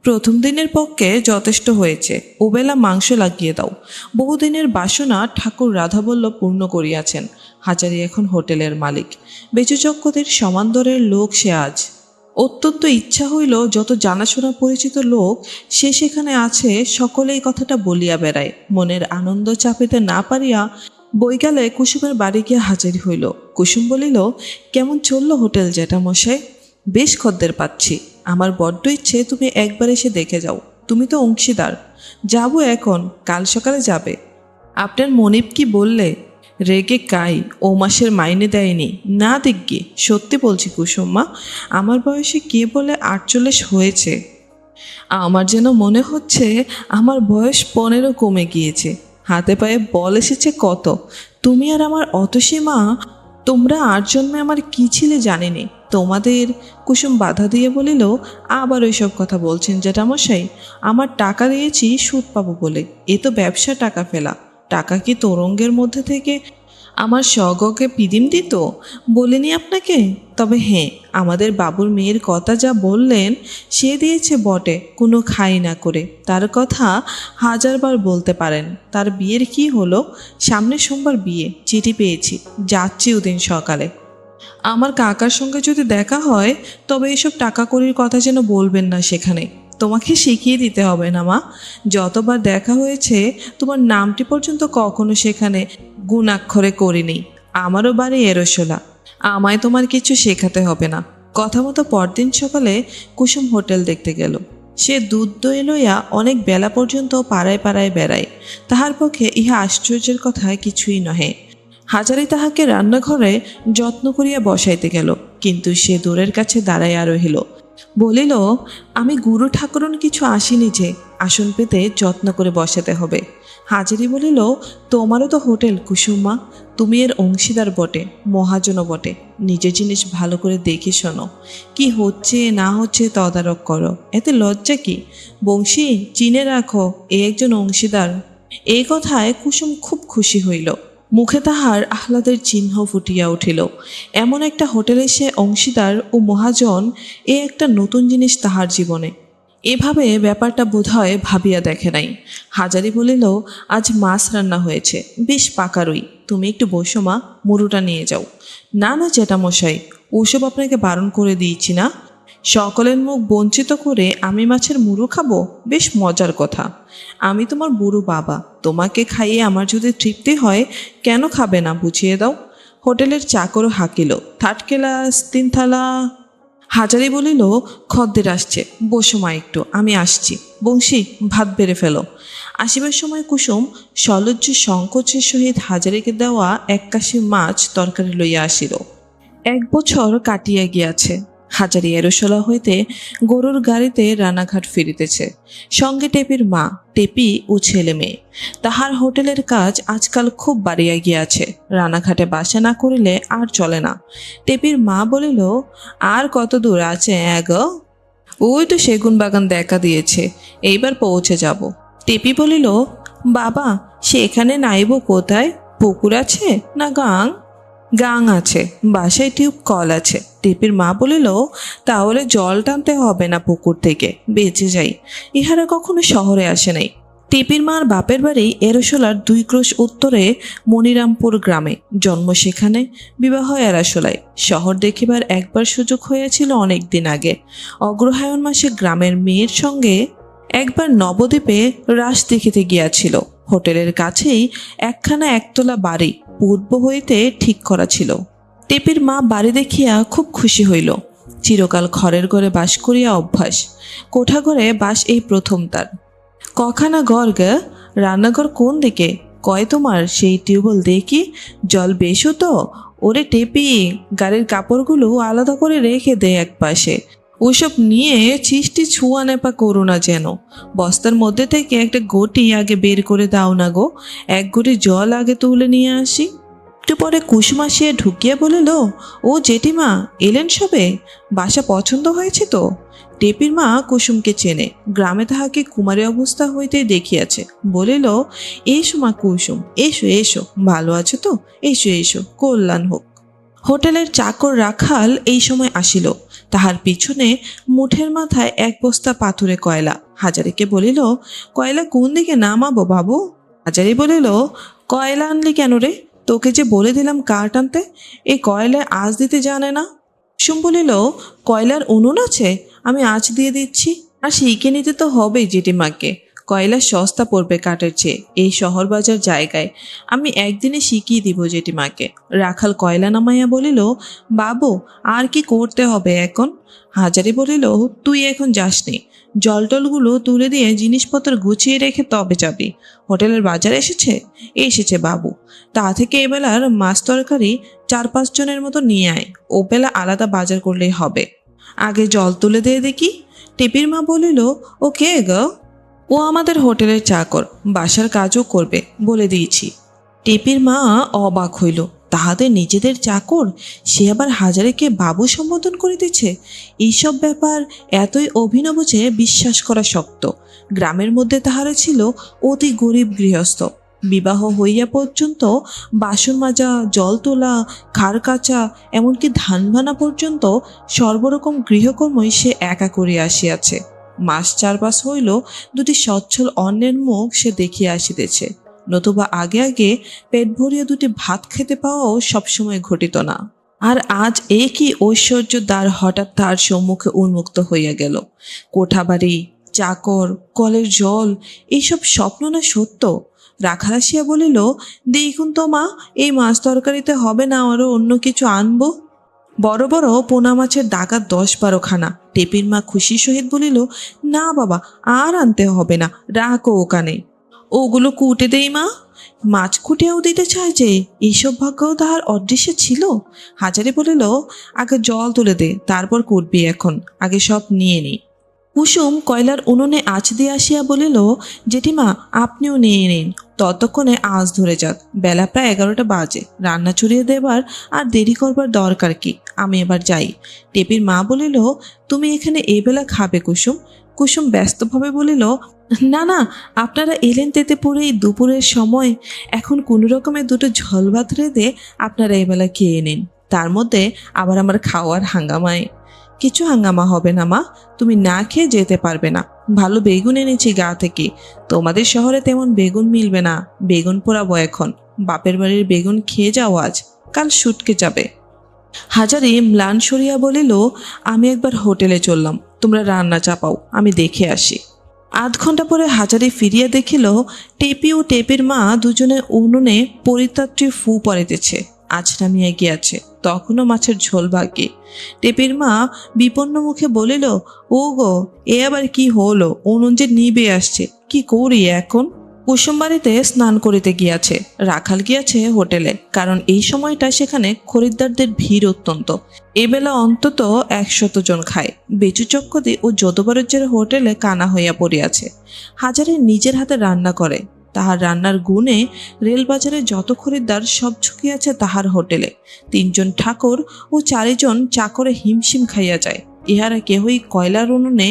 প্রথম দিনের পক্ষে যথেষ্ট হয়েছে, ওবেলা মাংস লাগিয়ে দাও। বহুদিনের বাসনা ঠাকুর রাধাবল্লভ পূর্ণ করিয়াছেন। হাজারি এখন হোটেলের মালিক, বেচচক্ষতের সমান্তরের লোক সে আজ। অত্যন্ত ইচ্ছা হইল যত জানাশোনা পরিচিত লোক সে সেখানে আছে সকলেই কথাটা বলিয়া বেড়ায়। মনের আনন্দ চাপিতে না পারিয়া বৈকালে কুসুমের বাড়ি গিয়া হাজির হইল। কুসুম বলিল, কেমন চলল হোটেল জ্যাঠামশাই? বেশ খদ্দের পাচ্ছি। আমার বড্ড ইচ্ছে তুমি একবার এসে দেখে যাও, তুমি তো অংশীদার। যাব এখন, কাল সকালে যাবে। আপনার মনিব কি বললে? রেগে কাই, ও মাসের মাইনে দেয়নি। না দিগ্গি, সত্যি বলছি কুসুম্মা, আমার বয়সে কে বলে 48 হয়েছে। আমার যেন মনে হচ্ছে আমার বয়স 15 কমে গিয়েছে। হাতে পায়ে বল এসেছে কত। তুমি আর আমার অতসী মা, তোমরা 8 জন্মে আমার কি ছিলে জানিনি। তোমাদের কুসুম বাধা দিয়ে বলিল, আবার ওইসব কথা বলছেন জ্যাঠামশাই? আমার টাকা দিয়েছি সুদ পাবো বলে, এ তো ব্যবসা টাকা ফেলা। টাকা কি তরঙ্গের মধ্যে থেকে আমার স্বগকে পিদিম দিত? বলিনি আপনাকে? তবে হ্যাঁ, আমাদের বাবুর মেয়ের কথা যা বললেন সে দিয়েছে বটে, কোনো খাই না করে। তার কথা 1000বার বলতে পারেন। তার বিয়ের কি হলো? সামনের সোমবার বিয়ে, চিঠি পেয়েছি, যাচ্ছি ওদিন সকালে। আমার কাকার সঙ্গে যদি দেখা হয় তবে এসব টাকা কড়ির কথা যেন বলবেন না সেখানে। তোমাকে শিখিয়ে দিতে হবে না মা, যতবার দেখা হয়েছে তোমার নামটি পর্যন্ত কখনো সেখানে গুণাক্ষরে করিনি। আমারও বাড়ি এরশোলা, আমায় তোমার কিছু শেখাতে হবে না। কথা মতো পরদিন সকালে কুসুম হোটেল দেখতে গেল। সে দুধ দই লইয়া অনেক বেলা পর্যন্ত পাড়ায় পাড়ায় বেড়ায়। তাহার পক্ষে ইহা আশ্চর্যের কথা কিছুই নহে। হাজারি তাহাকে রান্নাঘরে যত্ন করিয়া বসাইতে গেল, কিন্তু সে দূরের কাছে দাঁড়াইয়া রহিল। বলিল, আমি গুরু ঠাকুরন কিছু আসিনি যে আসন পেতে যত্ন করে বসাতে হবে। হাজারি বলিল, তোমারও তো হোটেল কুসুমা, তুমি এর অংশীদার বটে, মহাজনও বটে। নিজের জিনিস ভালো করে দেখে শোনো, কি হচ্ছে না হচ্ছে তদারক করো, এতে লজ্জা কি? বংশী, চিনে রাখো এ একজন অংশীদার। এই কথায় কুসুম খুব খুশি হইল। মুখে তাহার আহ্লাদের চিহ্ন ফুটিয়া উঠিল। এমন একটা হোটেলে সে অংশীদার ও মহাজন, এ একটা নতুন জিনিস তাহার জীবনে। এভাবে ব্যাপারটা বোধহয় ভাবিয়া দেখে নাই। হাজারি বলিল, আজ মাছ রান্না হয়েছে, বেশ পাকা রুই। তুমি একটু বসো মা, মুড়োটা নিয়ে যাও। না না জ্যাঠামশাই, ওসব আপনাকে বারণ করে দিয়েছি না। সকলের মুখ বঞ্চিত করে আমি মাছের মুড়ো খাবো? বেশ মজার কথা। আমি তোমার বুড়ো বাবা, তোমাকে খাইয়ে আমার যদি তৃপ্তি হয়, কেন খাবে না, বুঝিয়ে দাও। হোটেলের চাকরও হাঁকিল, 3rd ক্লাস 3 থালা। হাজারি বলিল, খদ্দের আসছে, বসো মা একটু, আমি আসছি। বংশী, ভাত বেড়ে ফেলো। আসিবার সময় কুসুম সলজ্জ সংকোচের সহিত হাজারিকে দেওয়া 1 কাশি মাছ তরকারি লইয়া আসিল। 1 বছর কাটিয়া গিয়াছে। হাজারি এরশোলা হইতে গরুর গাড়িতে রানাঘাট ফিরিতেছে, সঙ্গে টেপির মা, টেপি ও ছেলে মেয়ে। তাহার হোটেলের কাজ আজকাল খুব বাড়িয়া গিয়াছে। রানাঘাটে বাসা না করিলে আর চলে না। টেপির মা বলিল, আর কত দূর আছে গো? ওই তো সেগুন বাগান দেখা দিয়েছে, এইবার পৌঁছে যাব। টেপি বলিল, বাবা, সেখানে নাইব কোথায়? পুকুর আছে না গাং? গাং আছে, বাসায় টিউব কল আছে। টেপির মা বলিল, তাহলে জল টানতে হবে না পুকুর থেকে, বেঁচে যাই। ইহারা কখনো শহরে আসে নাই। টেপির মার বাপের বাড়ি এরশোলার 2 ক্রোশ উত্তরে মনিরামপুর গ্রামে। জন্ম সেখানে, বিবাহ এরাশোলায়। শহর দেখিবার একবার সুযোগ হয়েছিল অনেক দিন আগে। অগ্রহায়ণ মাসে গ্রামের মেয়ের সঙ্গে একবার নবদ্বীপে রাস দেখিতে গিয়াছিল। হোটেলের কাছেই একখানা একতলা বাড়ি পূর্ব হইতে ঠিক করা ছিল। টেপির মা বাড়ি দেখিয়া খুব খুশি হইল। চিরকাল ঘরের ঘরে বাস করিয়া অভ্যাস, কোঠা ঘরে বাস এই প্রথম তার। কখানা ঘর গে, রান্নাঘর কোন দিকে? কয় তোমার সেই টিউবওয়েল দেখি, জল বেশো তো? ওরে টেপি, গাড়ির কাপড়গুলো আলাদা করে রেখে দে এক পাশে। ওসব নিয়ে চিষ্টি ছুঁয়া নেপা করো না যেন। বস্তার মধ্যে থেকে একটা ঘটি আগে বের করে দাও না গো, এক ঘটি জল আগে তুলে নিয়ে আসি। একটু পরে কুসুম আসিয়া ঢুকিয়া বলিল, ও জেঠিমা এলেন সবে? বাসা পছন্দ হয়েছে তো? টেপির মা কুসুমকে চেনে, গ্রামে তাহাকে কুমারী অবস্থা হইতে দেখিয়াছে। বলিল, এসো মা কুসুম, এসো এসো, ভালো আছো তো? এসো এসো, কল্যাণ হোক। হোটেলের চাকর রাখাল এই সময় আসিল। তাহার পিছনে মুঠের মাথায় 1 বস্তা পাথুরে কয়লা। হাজারিকে বলিল, কয়লা কোন দিকে নামাবো বাবু? হাজারি বলিল, কয়লা আনলি কেন রে? তোকে যে বলে দিলাম কাঠ আনতে, এই কয়লা আঁচ দিতে জানে না। কুসুম বলিল, কয়লার উনুন আছে, আমি আঁচ দিয়ে দিচ্ছি। আর শিখে নিতে তো হবেই জেঠিমাকে, কয়লা সস্তা পড়বে কাঠের চেয়ে এই শহর বাজার জায়গায়। আমি একদিনে শিখিয়ে দিব জেঠিমাকে। রাখাল কয়লা নামাইয়া বলিল, বাবু আর কি করতে হবে এখন? হাজারি বলিল, তুই এখন যাসনি, জল টলগুলো তুলে দিয়ে জিনিসপত্র গুছিয়ে রেখে তবে যাবি। হোটেলের বাজার এসেছে? এসেছে বাবু। তা থেকে এবেলার মাছ তরকারি 4-5 জনের মতো নিয়ে আয়, ও বেলা আলাদা বাজার করলেই হবে। আগে জল তুলে দিয়ে দেখি। টেপির মা বলিল, ও কে গো? ও আমাদের হোটেলের চাকর, বাসার কাজও করবে, বলে দিয়েছি। টেপির মা অবাক হইল, তাহাদের নিজেদের চাকর, সে আবার হাজারিকে বাবু সম্বোধন করিতেছে। এইসব ব্যাপার এতই অভিনব যে বিশ্বাস করা শক্ত। গ্রামের মধ্যে তাহারা ছিল অতি গরিব গৃহস্থ। বিবাহ হইয়া পর্যন্ত বাসন মাজা, জল তোলা, খাড় কাচা, এমনকি ধান ভানা পর্যন্ত সর্বরকম গৃহকর্মই সে একা করিয়া আসিয়াছে। মাস 4 হইল 2টি সচ্ছল অন্যের মুখ সে দেখিয়া আসিতেছে, নতুবা আগে আগে পেট ভরিয়া 2টি ভাত খেতে পাওয়াও সবসময় ঘটিত না। আর আজ এ কি ঐশ্বর্য দ্বার হঠাৎ তার সম্মুখে উন্মুক্ত হইয়া গেল। কোঠাবাড়ি, চাকর, কলের জল, এইসব স্বপ্ন না সত্য? রাখাল আসিয়া বলিল, দেখুন তো মা, এই মাছ তরকারিতে হবে না আরও অন্য কিছু আনবো? বড় বড় পোনা মাছের দাগা 10-12 খানা। টেপির মা খুশি সহিত বলিল, না বাবা, আর আনতে হবে না, রাখো ওখানে। ওগুলো কুটে দেই মা। মাছ কুটিয়াও দিতে চায় যে, এইসব ভাগ্যও তাহার অদৃশ্যে ছিল। হাজারি বলিল, আগে জল তুলে দে, তারপর কুটবি, এখন আগে সব নিয়ে নি। কুসুম কয়লার উনুনে আঁচ দিয়ে আসিয়া বলিল, জেঠিমা আপনিও নিয়ে নিন, ততক্ষণে আঁচ ধরে যাক। বেলা প্রায় 11টা বাজে, রান্না চড়িয়ে দেবার আর দেরি করবার দরকার কি? আমি এবার যাই। টেপির মা বলিল, তুমি এখানে এই বেলা খাবে কুসুম? কুসুম ব্যস্তভাবে বলিল, না না, আপনারা এলেন তেতে পড়ে এই দুপুরের সময়, এখন কোনো রকমে 2টো ঝোল ভাত রেঁধে আপনারা এবেলা খেয়ে নিন, তার মধ্যে আবার আমার খাওয়ার হাঙ্গামায়। কিছু হাঙ্গামা হবে না মা, তুমি না খেয়ে যেতে পারবে না। ভালো বেগুন এনেছি গা থেকে, তোমাদের শহরে তেমন বেগুন মিলবে না। বেগুন পোড়াবো এখন, বাপের বাড়ির বেগুন খেয়ে যাও আজ, কাল শুটকে যাবে। হাজারি ম্লান সরিয়া বলিল, আমি একবার হোটেলে চললাম, তোমরা রান্না চাপাও, আমি দেখে আসি। আধ ঘন্টা পরে হাজারি ফিরিয়া দেখিল, টেপি ও টেপির মা দুজনে উনুনে পরিতাত্রী ফু পড়িতেছে। আজ নামিয়া গিয়াছে, তখনও মাছের ঝোল বাকি। টেপির মা বিপন্ন মুখে বলিল, ও গো, এ আবার কি হলো? উনুন যে নিবে আসছে, কি করি এখন? কুসুম বাড়িতে স্নান করিতে গিয়াছে, রাখাল গিয়াছে হোটেলে, কারণ এই সময়টা সেখানে খরিদ্দারদের ভিড় অত্যন্ত। এবেলা অন্তত 100 জন খায়। বেচু চক্কতি ও যদুবরজ্যের হোটেলে কানা হইয়া পড়িয়াছে। হাজারে নিজের হাতে রান্না করে, তাহার রান্নার গুণে রেলবাজারে যত খরিদ্দার সব ঝুঁকিয়াছে তাহার হোটেলে। 3 জন ঠাকুর ও 4 জন চাকরে হিমশিম খাইয়া যায়। ইহারা কেহই কয়লার উনুনে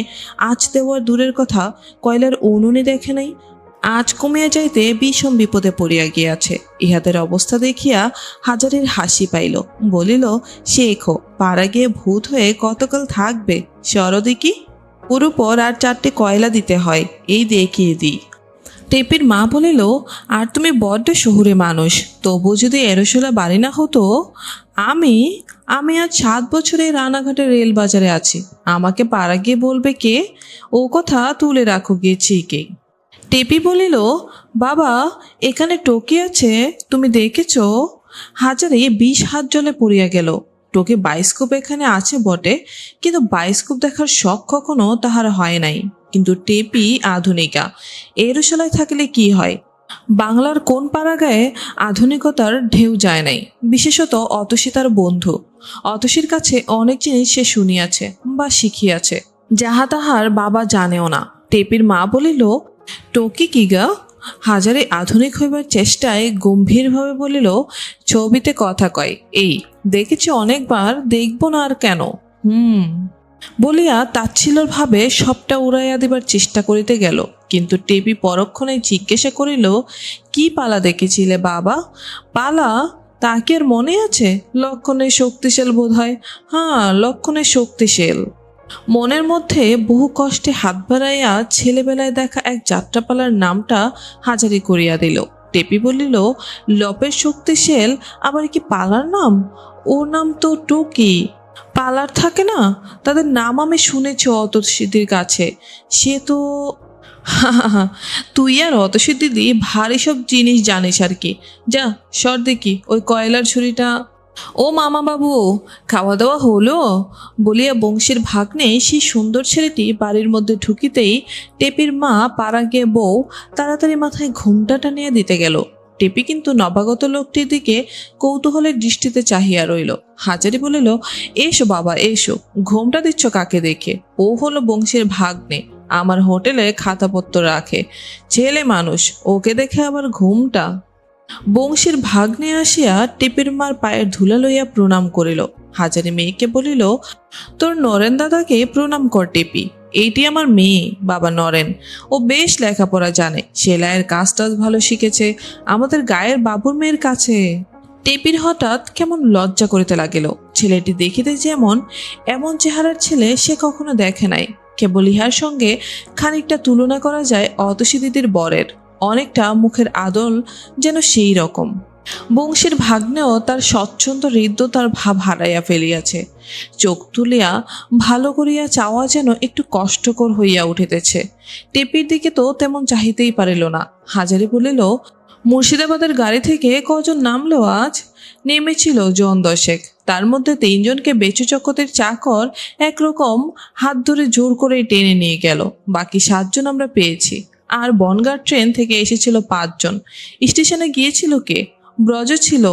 আঁচ দেওয়ার দূরের কথা, কয়লার উনুনে দেখে নাই। আজ কমিয়া যাইতে বিষম বিপদে পড়িয়া গিয়াছে। ইহাদের অবস্থা দেখিয়া হাজারের হাসি পাইল, বলিল, শেখো, পাড়া গিয়ে ভূত হয়ে কতকাল থাকবে, সরদিকি। ওর উপর আর 4টে কয়লা দিতে হয়, এই দেখিয়ে দিই। টেপির মা বলিল, আর তুমি বড্ড শহুরে মানুষ, তবু যদি এরোশোলা বাড়ি না হতো। আমি আমি আজ 7 বছরে রানাঘাটের রেল বাজারে আছি, আমাকে পাড়া গিয়ে বলবে কে? ও কথা তুলে রাখো গিয়ে চিকে। টেপি বলিল, বাবা, এখানে টোকি আছে, তুমি দেখেছ? হাজারে 20 হাত জলে পড়িয়া গেল। টোকি বায়োস্কোপ এখানে আছে বটে, কিন্তু বায়োস্কোপ দেখার শখ কখনো তাহার হয় নাই। কিন্তু টেপি আধুনিকা, এরশালায় থাকলে কি হয়? বাংলার কোন পাড়াগায়ে আধুনিকতার ঢেউ যায় নাই, বিশেষত অতসী তার বন্ধু। অতসীর কাছে অনেক জিনিস সে শুনিয়াছে বা শিখিয়াছে, যাহা তাহার বাবা জানেও না। টেপির মা বলিল, টোকি কি গা? হাজারে আধুনিক হইবার চেষ্টায় গম্ভীরভাবে বলিল, ছবিতে কথা কয়, এই দেখেছি অনেকবার, দেখব না আর কেন? বলিয়া তাচ্ছিল্যের ভাবে সবটা উড়াইয়া দিবার চেষ্টা করিতে গেল। কিন্তু টেপি পরক্ষণে জিজ্ঞাসা করিল, কি পালা দেখেছিলে বাবা? পালা? তা কি আর মনে আছে? লক্ষণের শক্তিশাল বোধ হয়। হ্যাঁ, লক্ষণের শক্তিশাল। মনের মধ্যে বহু কষ্টে হাত বাড়াইয়া ছেলেবেলায় দেখা এক যাত্রাপালার নামটা হাজারি করিয়া দিল। টেপি বলিল, লপের শক্তিশাল আবার কি পালার নাম? ওর নাম তো টোকি। পালার থাকে না, তাদের নাম আমি শুনেছি অতসীদির কাছে। সে তো তুই আর অতসী দিদি ভারী সব জিনিস জানিস আর কি। যা সর দেখি ওই কয়লার ছুরিটা। ও মামা বাবু, খাওয়া দাওয়া হলো? বলিয়া বংশীর ভাগ্নে সেই সুন্দর ছেলেটি বাড়ির মধ্যে ঢুকিতেই টেপির মা পাড়া গিয়ে বউ তাড়াতাড়ি মাথায় ঘুমটা টানিয়া দিতে গেল। টেপি কিন্তু নবাগত লোকটির দিকে কৌতূহলের দৃষ্টিতে চাহিয়া রইল। হাজারি বলিল, এসো বাবা এসো, ঘুমটা দিচ্ছ কাকে দেখে? ও হলো বংশীর ভাগ্নে, আমার হোটেলে খাতাপত্র রাখে, ছেলে মানুষ, ওকে দেখে আবার ঘুমটা। বংশীর ভাগ্নে আসিয়া টেপির মার পায়ের ধুলা লইয়া প্রণাম করিল। হাজারি মেয়েকে বলিল, তোর নরেন দাদাকে প্রণাম কর টেপি, এইটি আমার মেয়ে বাবা নরেন। ও বেশ লেখাপড়া জানে, সেলাইয়ের কাজ টাজ ভালো শিখেছে, আমাদের গায়ের বাবুর মেয়ের কাছে। টেপির হঠাৎ কেমন লজ্জা করিতে লাগিল। ছেলেটি দেখিতে যেমন, এমন চেহারার ছেলে সে কখনো দেখে নাই। কেবল ইহার সঙ্গে খানিকটা তুলনা করা যায় অতসী দিদির বরের, অনেকটা মুখের আদল যেন সেই রকম। বংশীর ভাগ্নেও তার স্বচ্ছন্দ হৃদ্যতার ভাব হারাইয়া ফেলিয়াছে। চোখ তুলিয়া ভালো করিয়া চাওয়া যেন একটু কষ্টকর হইয়া উঠিতেছে। টেপির দিকে তো তেমন চাহিতেই পারিল না। হাজারি বলিল, মুর্শিদাবাদের গাড়ি থেকে কজন নামলো আজ? নেমেছিল জন 10, তার মধ্যে 3 জনকে বেচু চকতের চাকর একরকম হাত ধরে জোর করে টেনে নিয়ে গেল, বাকি 7 জন আমরা পেয়েছি। আর বনগাঁ ট্রেন থেকে এসেছিল 5 জন। স্টেশনে গিয়েছিল কে? ব্রজ ছিল,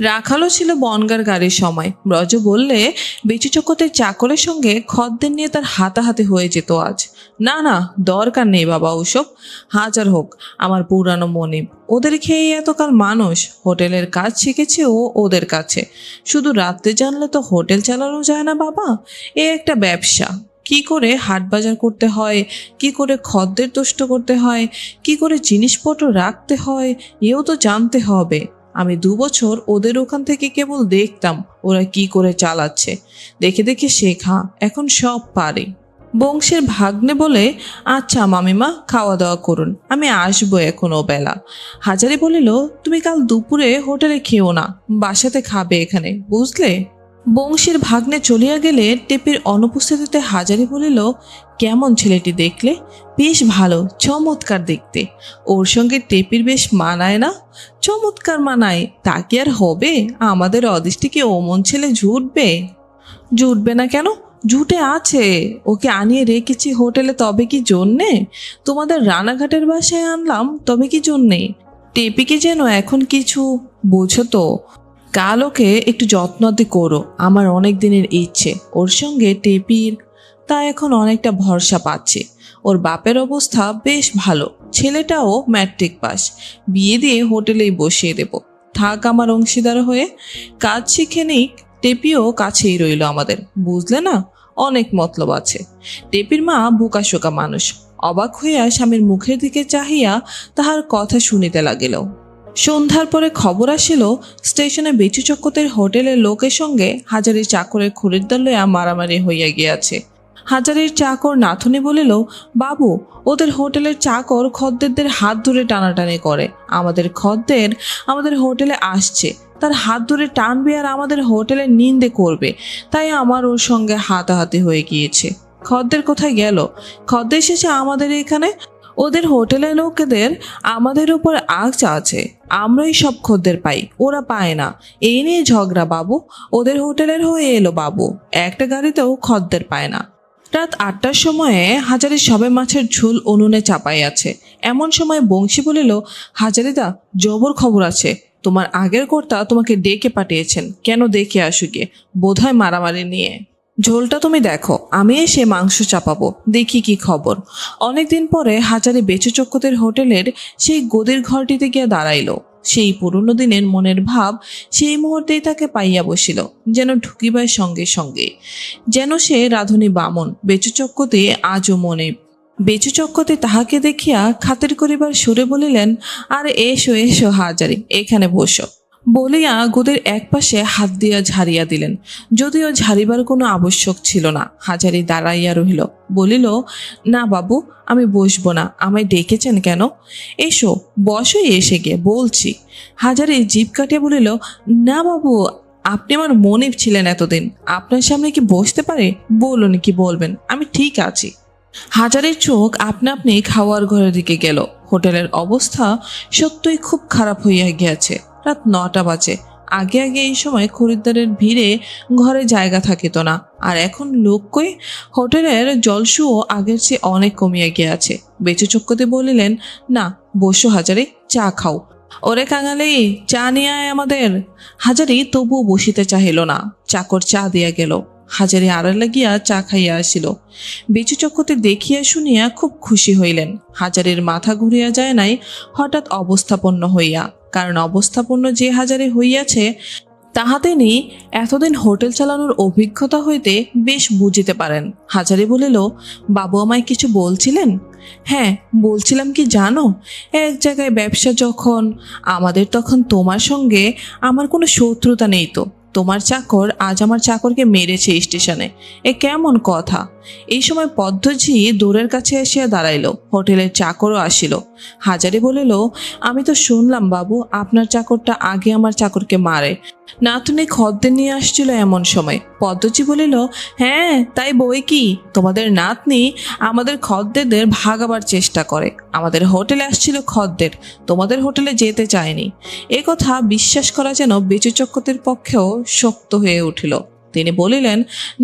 রাখালও ছিল বনগাঁর গাড়ির সময়। ব্রজ বললে বেচু চকতের চাকরের সঙ্গে খদ্দের নিয়ে তার হাতাহাতি হয়ে যেত আজ। না না, দরকার নেই বাবা ওসব, হাজার হোক আমার পুরানো মনিব, ওদের খেয়ে এতকাল মানুষ, হোটেলের কাজ শিখেছে ও ওদের কাছে। শুধু রাত্রে জানলে তো হোটেল চালানো যায় না বাবা, এ একটা ব্যবসা। কি করে হাট বাজার করতে হয়, কি করে খদ্দের তুষ্ট করতে হয়, কি করে জিনিসপত্র রাখতে হয়, এও তো জানতে হবে। আমি 2 বছর ওদের ওখান থেকে কেবল দেখতাম ওরা কি করে চালাচ্ছে, দেখে দেখে শেখা, এখন সব পারি। বংশের ভাগ্নে বলে, আচ্ছা মামিমা, খাওয়া দাওয়া করুন, আমি আসবো এখন ও বেলা। হাজারি বলিল, তুমি কাল দুপুরে হোটেলে খেও না, বাসাতে খাবে এখানে, বুঝলে? বংশীর ভাগ্নে চলিয়া গেলে টেপির অনুপস্থিতিতে হাজারি বলিল, কেমন ছেলেটি দেখলে? বেশ ভালো, চমৎকার দেখতে। ওর সঙ্গে টেপির বেশ মানায় না? চমৎকার মানায়, তা কি আর হবে? আমাদের অদৃষ্টিকে ওমন ছেলে জুটবে? জুটবে না কেন? জুটে আছে, ওকে আনিয়ে রেখেছি হোটেলে তবে কি জন্যে? তোমাদের রানাঘাটের বাসায় আনলাম তবে কি জন্যে? টেপিকে যেন এখন কিছু, বোঝো তো? কাল ওকে একটু যত্নতে করো, আমার অনেক দিনের ইচ্ছে ওর সঙ্গে টেপির। তা এখন অনেকটা ভরসা পাচ্ছে। ওর বাপের অবস্থা বেশ ভালো, ছেলেটাও ম্যাট্রিক পাস, বিয়ে দিয়ে হোটেলেই বসিয়ে দেব, থাক আমার অংশীদার হয়ে, কাজ শিখে নিক। টেপিও কাছেই রইল আমাদের, বুঝলে না? অনেক মতলব আছে। টেপির মা বোকাশোকা মানুষ। অবাক হইয়া স্বামীর মুখের দিকে চাহিয়া তাহার কথা শুনিতে লাগিল। সন্ধ্যার পরে খবর আসিল, স্টেশনে বেচু চক্কতের হোটেলের লোকের সঙ্গে হাজারির চাকরের খরিদ্দার লইয়া মারামারি হইয়া গিয়াছে। হাজারির চাকর নাথনি বলিল, বাবু, ওদের হোটেলের চাকর খদ্দেরদের হাত ধরে টানাটানি করে। আমাদের খদ্দের আমাদের হোটেলে আসছে, তার হাত ধরে টানবে আর আমাদের হোটেলে নিন্দে করবে, তাই আমার ওর সঙ্গে হাতাহাতি হয়ে গিয়েছে। খদ্দের কোথায় গেল? খদ্দের এসেছে আমাদের এখানে। ওদের হোটেলের লোকেদের আমাদের উপর আঁচ আছে, আমরাই সব খদ্দের পাই, ওরা পায় না। এই নিয়ে ঝগড়া বাবু। ওদের হোটেলের হয়ে এলো বাবু, একটা গাড়িতেও খদ্দের পায় না। রাত 8টার সময়ে হাজারি সবে মাছের ঝোল উনুনে চাপাই আছে। এমন সময় বংশী বলিল, হাজারিদা, জবর খবর আছে। তোমার আগের কর্তা তোমাকে ডেকে পাঠিয়েছেন, কেন দেখে আসুকে, বোধহয় মারামারি নিয়ে। ঝোলটা তুমি দেখো, আমি এসে মাংস চাপাবো, দেখি কি খবর। অনেকদিন পরে হাজারি বেচু চক্কতের হোটেলের সেই গদির ঘরটিতে গিয়ে দাঁড়াইল। সেই পুরনো দিনের মনের ভাব সেই মুহূর্তেই তাকে পাইয়া বসিল, যেন ঢুকিবার সঙ্গে সঙ্গে। যেন সে রাধুনী বামন। বেচু চক্কতে আজও মনে। বেচু চক্কতে তাহাকে দেখিয়া খাতির করিবার সুরে বলিলেন, আরে এসো এসো হাজারি, এখানে বসো। বলিয়া গদির এক পাশে হাত দিয়া ঝাড়িয়া দিলেন। যদিও ঝাড়িবার কোনো আবশ্যক ছিল না। হাজারি দাঁড়াইয়া রহিল। বলিল, না বাবু, আমি বসবো না। আমায় ডেকেছেন কেন? এসো, বসোই এসে গিয়ে, বলছি। হাজারি জিভ কাটিয়া বলিল, না বাবু, আপনি আমার মনিব ছিলেন এতদিন, আপনার সামনে কি বসতে পারে? বলুন কি বলবেন, আমি ঠিক আছি। হাজারের চোখ আপনা আপনি খাওয়ার ঘরের দিকে গেল। হোটেলের অবস্থা সত্যই খুব খারাপ হইয়া গিয়াছে। রাত 9টা বাজে। আগে আগে এই সময় খরিদ্দারের ভিড়ে ঘরে জায়গা থাকিত না, আর এখন লোক কই। হোটেলের জলসুও আগের চেয়ে অনেক কমিয়া গিয়াছে। বেচু চক্কতে বলিলেন, না, বসো হাজারি, চা খাও। ওরে কাঙালি, চা নিয়ে আয় আমাদের। হাজারি তবুও বসিতে চাহিল না। চাকর চা দিয়া গেল। হাজারি আড়ালে গিয়া চা খাইয়া আসিল। বেচু চক্কতে দেখিয়া শুনিয়া খুব খুশি হইলেন। হাজারির মাথা ঘুরিয়া যায় নাই হঠাৎ অবস্থাপন্ন হইয়া, কারণ অবস্থাপন্ন যে হাজারি হইয়াছে তাহা তিনি এতদিন হোটেল চালানোর অভিজ্ঞতা হইতে বেশ বুঝিতে পারেন। হাজারি বলিল, বাবু আমায় কিছু বলছিলেন? হ্যাঁ, বলছিলাম কি জানো, এক জায়গায় ব্যবসা যখন আমাদের, তখন তোমার সঙ্গে আমার কোনো শত্রুতা নেই তো। তোমার চাকর আজ আমার চাকরকে মেরেছে স্টেশনে, এ কেমন কথা? এই সময় পদ্মজি দূরের কাছে আসিয়া দাঁড়াইল। হোটেলের চাকরও আসিল। হাজারি বলিল, আমি তো শুনলাম বাবু, আপনার চাকরটা আগে আমার চাকরকে মারে। নাতনি খদ্দের নিয়ে আসছিল এমন সময়। পদ্মজি বলিল, হ্যাঁ, তাই বই কি, তোমাদের নাতনি আমাদের খদ্দেরদের ভাগাবার চেষ্টা করে। আমাদের হোটেলে আসছিল খদ্দের, তোমাদের হোটেলে যেতে চায়নি। এ কথা বিশ্বাস করা যেন বেচু চক্কতের পক্ষেও শক্ত হয়ে উঠিল। তিনি বলিলেন,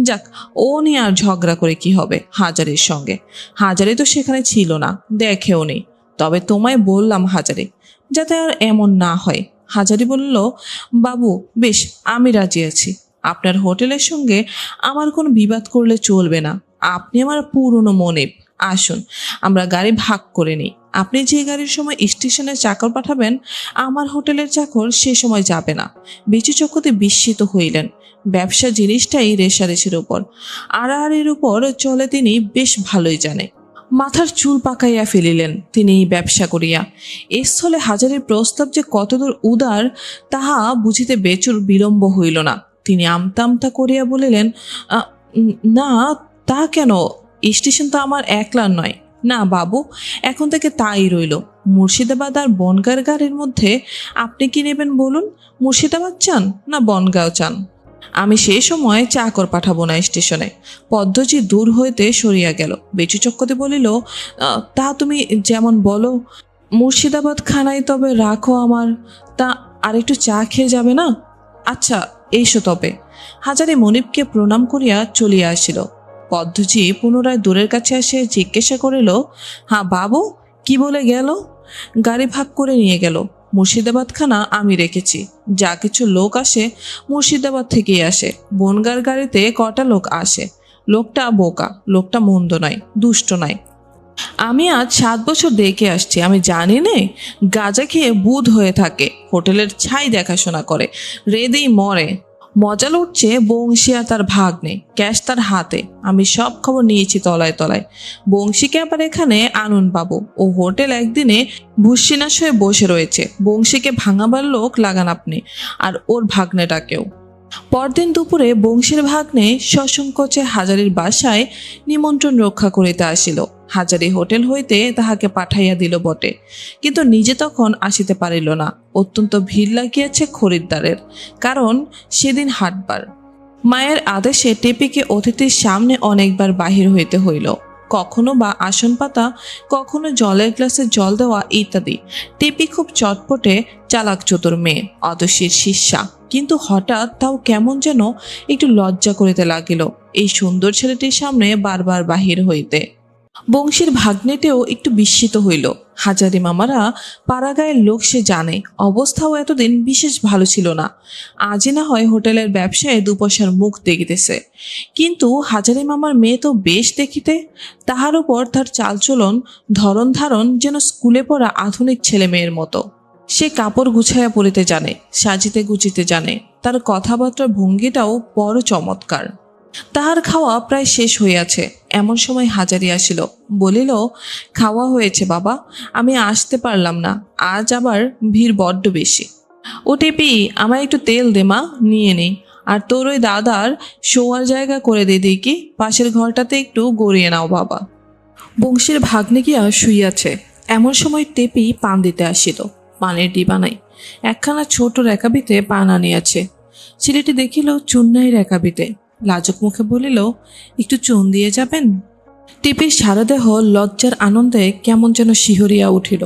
যাক, ও নিয়ে আর ঝগড়া করে কি হবে হাজারির সঙ্গে। হাজারি তো সেখানে ছিল না, দেখেও নি। তবে তোমায় বললাম হাজারি, যাতে আর এমন না হয়। হাজারি বলল, বাবু, বেশ, আমি রাজি আছি। আপনার হোটেলের সঙ্গে আমার কোনো বিবাদ করলে চলবে না। আপনি আমার পুরনো মনিব। আসুন, আমরা গাড়ি ভাগ করে নিই। আপনি যে গাড়ির সময় স্টেশনে চাকর পাঠাবেন, আমার হোটেলের চাকর সে সময় যাবে না। বেচু চক্কতে বিস্মিত হইলেন। ব্যবসা জিনিসটাই রেশারেশির উপর, আড়াআড়ির উপর চলে তিনি বেশ ভালোই জানে। মাথার চুল পাকাইয়া ফেলিলেন তিনি ব্যবসা করিয়া। এ স্থলে হাজারের প্রস্তাব যে কতদূর উদার তাহা বুঝিতে বেচুর বিলম্ব হইল না। তিনি আমতা আমতা করিয়া বলিলেন, না, তা কেন? স্টেশন তো আমার একলার নয়। না বাবু, এখন থেকে তাই রইল। মুর্শিদাবাদ আর বনগাঁর গাড়ির মধ্যে আপনি কি নেবেন বলুন? মুর্শিদাবাদ চান না বনগাঁও চান? আমি সেই সময় চাকর পাঠাবো না স্টেশনে। পদ্মজি দূর হইতে সরিয়া গেল। বেচু চক্কতে বলিল, তা তুমি যেমন বলো। মুর্শিদাবাদ খানাই তবে রাখো আমার। তা আরেকটু চা খেয়ে যাবে না? আচ্ছা, এইসো তবে। হাজারি মনিবকে প্রণাম করিয়া চলিয়া আসিল। পদ্মজি পুনরায় দূরের কাছে আসে জিজ্ঞাসা করিল, হ্যাঁ বাবু, কি বলে গেল? গাড়ি ভাগ করে নিয়ে গেল। মুর্শিদাবাদ খানা আমি রেখেছি। যা কিছু লোক আসে মুর্শিদাবাদ থেকেই আসে। বনগাঁর গাড়িতে কটা লোক আসে। লোকটা বোকা, লোকটা মন্দ নয়, দুষ্ট নয়। আমি আজ 7 বছর দেখে আসছি। আমি জানি নে, গাঁজা খেয়ে বুধ হয়ে থাকে, হোটেলের ছাই দেখাশোনা করে, রেদেই মরে। মজা লুটছে বংশী আর তার ভাগ্নে, ক্যাশ তার হাতে। আমি সব খবর নিয়েছি তলায় তলায়। বংশীকে আবার এখানে আনুন বাবু। ও হোটেল একদিনে ভুসিনাশ হয়ে বসে রয়েছে। বংশীকে ভাঙাবার লোক লাগান আপনি, আর ওর ভাগ্নেটাকেও। পরদিন দুপুরে বংশীর ভাগ্নে সসংকোচে হাজারির বাসায় নিমন্ত্রণ রক্ষা করিতে আসিল। হাজারি হোটেল হইতে তাহাকে পাঠাইয়া দিল বটে, কিন্তু নিজে তখন আসিতে পারিল না। অত্যন্ত ভিড় লাগিয়াছে খরিদ্দারের, কারণ সেদিন হাটবার। মায়ের আদেশে টেপিকে অতিথির সামনে অনেকবার বাহির হইতে হইল, কখনো বা আসন পাতা, কখনো জলের গ্লাসে জল দেওয়া ইত্যাদি। টেপি খুব চটপটে, চালাক চতুর মেয়ে, অদস্যির শিষ্যা, কিন্তু হঠাৎ তাও কেমন যেন একটু লজ্জা করিতে লাগিল এই সুন্দর ছেলেটির সামনে বারবার বাহির হইতে। বংশীর ভাগ্নেটেও একটু বিস্মিত হইল। হাজারি মামারা পাড়াগাঁয়ের লোক, সে জানে। অবস্থাও এতদিন বিশেষ ভালো ছিল না। আজই না হয় হোটেলের ব্যবসায় দুপয়সার মুখ দেখিতেছে, কিন্তু হাজারি মামার মেয়ে তো বেশ দেখিতে। তাহার উপর তার চালচলন, ধরন ধারণ যেন স্কুলে পড়া আধুনিক ছেলে মেয়ের মতো। সে কাপড় গুছাইয়া পরিতে জানে, সাজিতে গুছিতে জানে। তার কথাবার্তার ভঙ্গিটাও বড় চমৎকার। তাহার খাওয়া প্রায় শেষ হইয়াছে, এমন সময় হাজারি আসিল। বলিল, খাওয়া হয়েছে বাবা, আমি আসতে পারলাম না, আজ আবার ভিড় বড্ড বেশি। ও টেপি, আমায় একটু তেল দে মা, নিয়ে নেই। আর তোর ওই দাদার শোয়ার জায়গা করে দে দেখি, পাশের ঘরটাতে একটু গড়িয়ে নাও বাবা। বংশীর ভাগ্নে গিয়া শুইয়াছে, এমন সময় টেপি পান দিতে আসিল। পানের ডিবা নাই, একখানা ছোট রেকাবিতে পান আনিয়াছে। ছেলেটি দেখিল চুন নাই রেকাবিতে, লাজুক মুখে বলিল, একটু চুন দিয়ে যাবেন। টিপির সারা দেহ লজ্জার আনন্দে কেমন যেন শিহরিয়া উঠিল।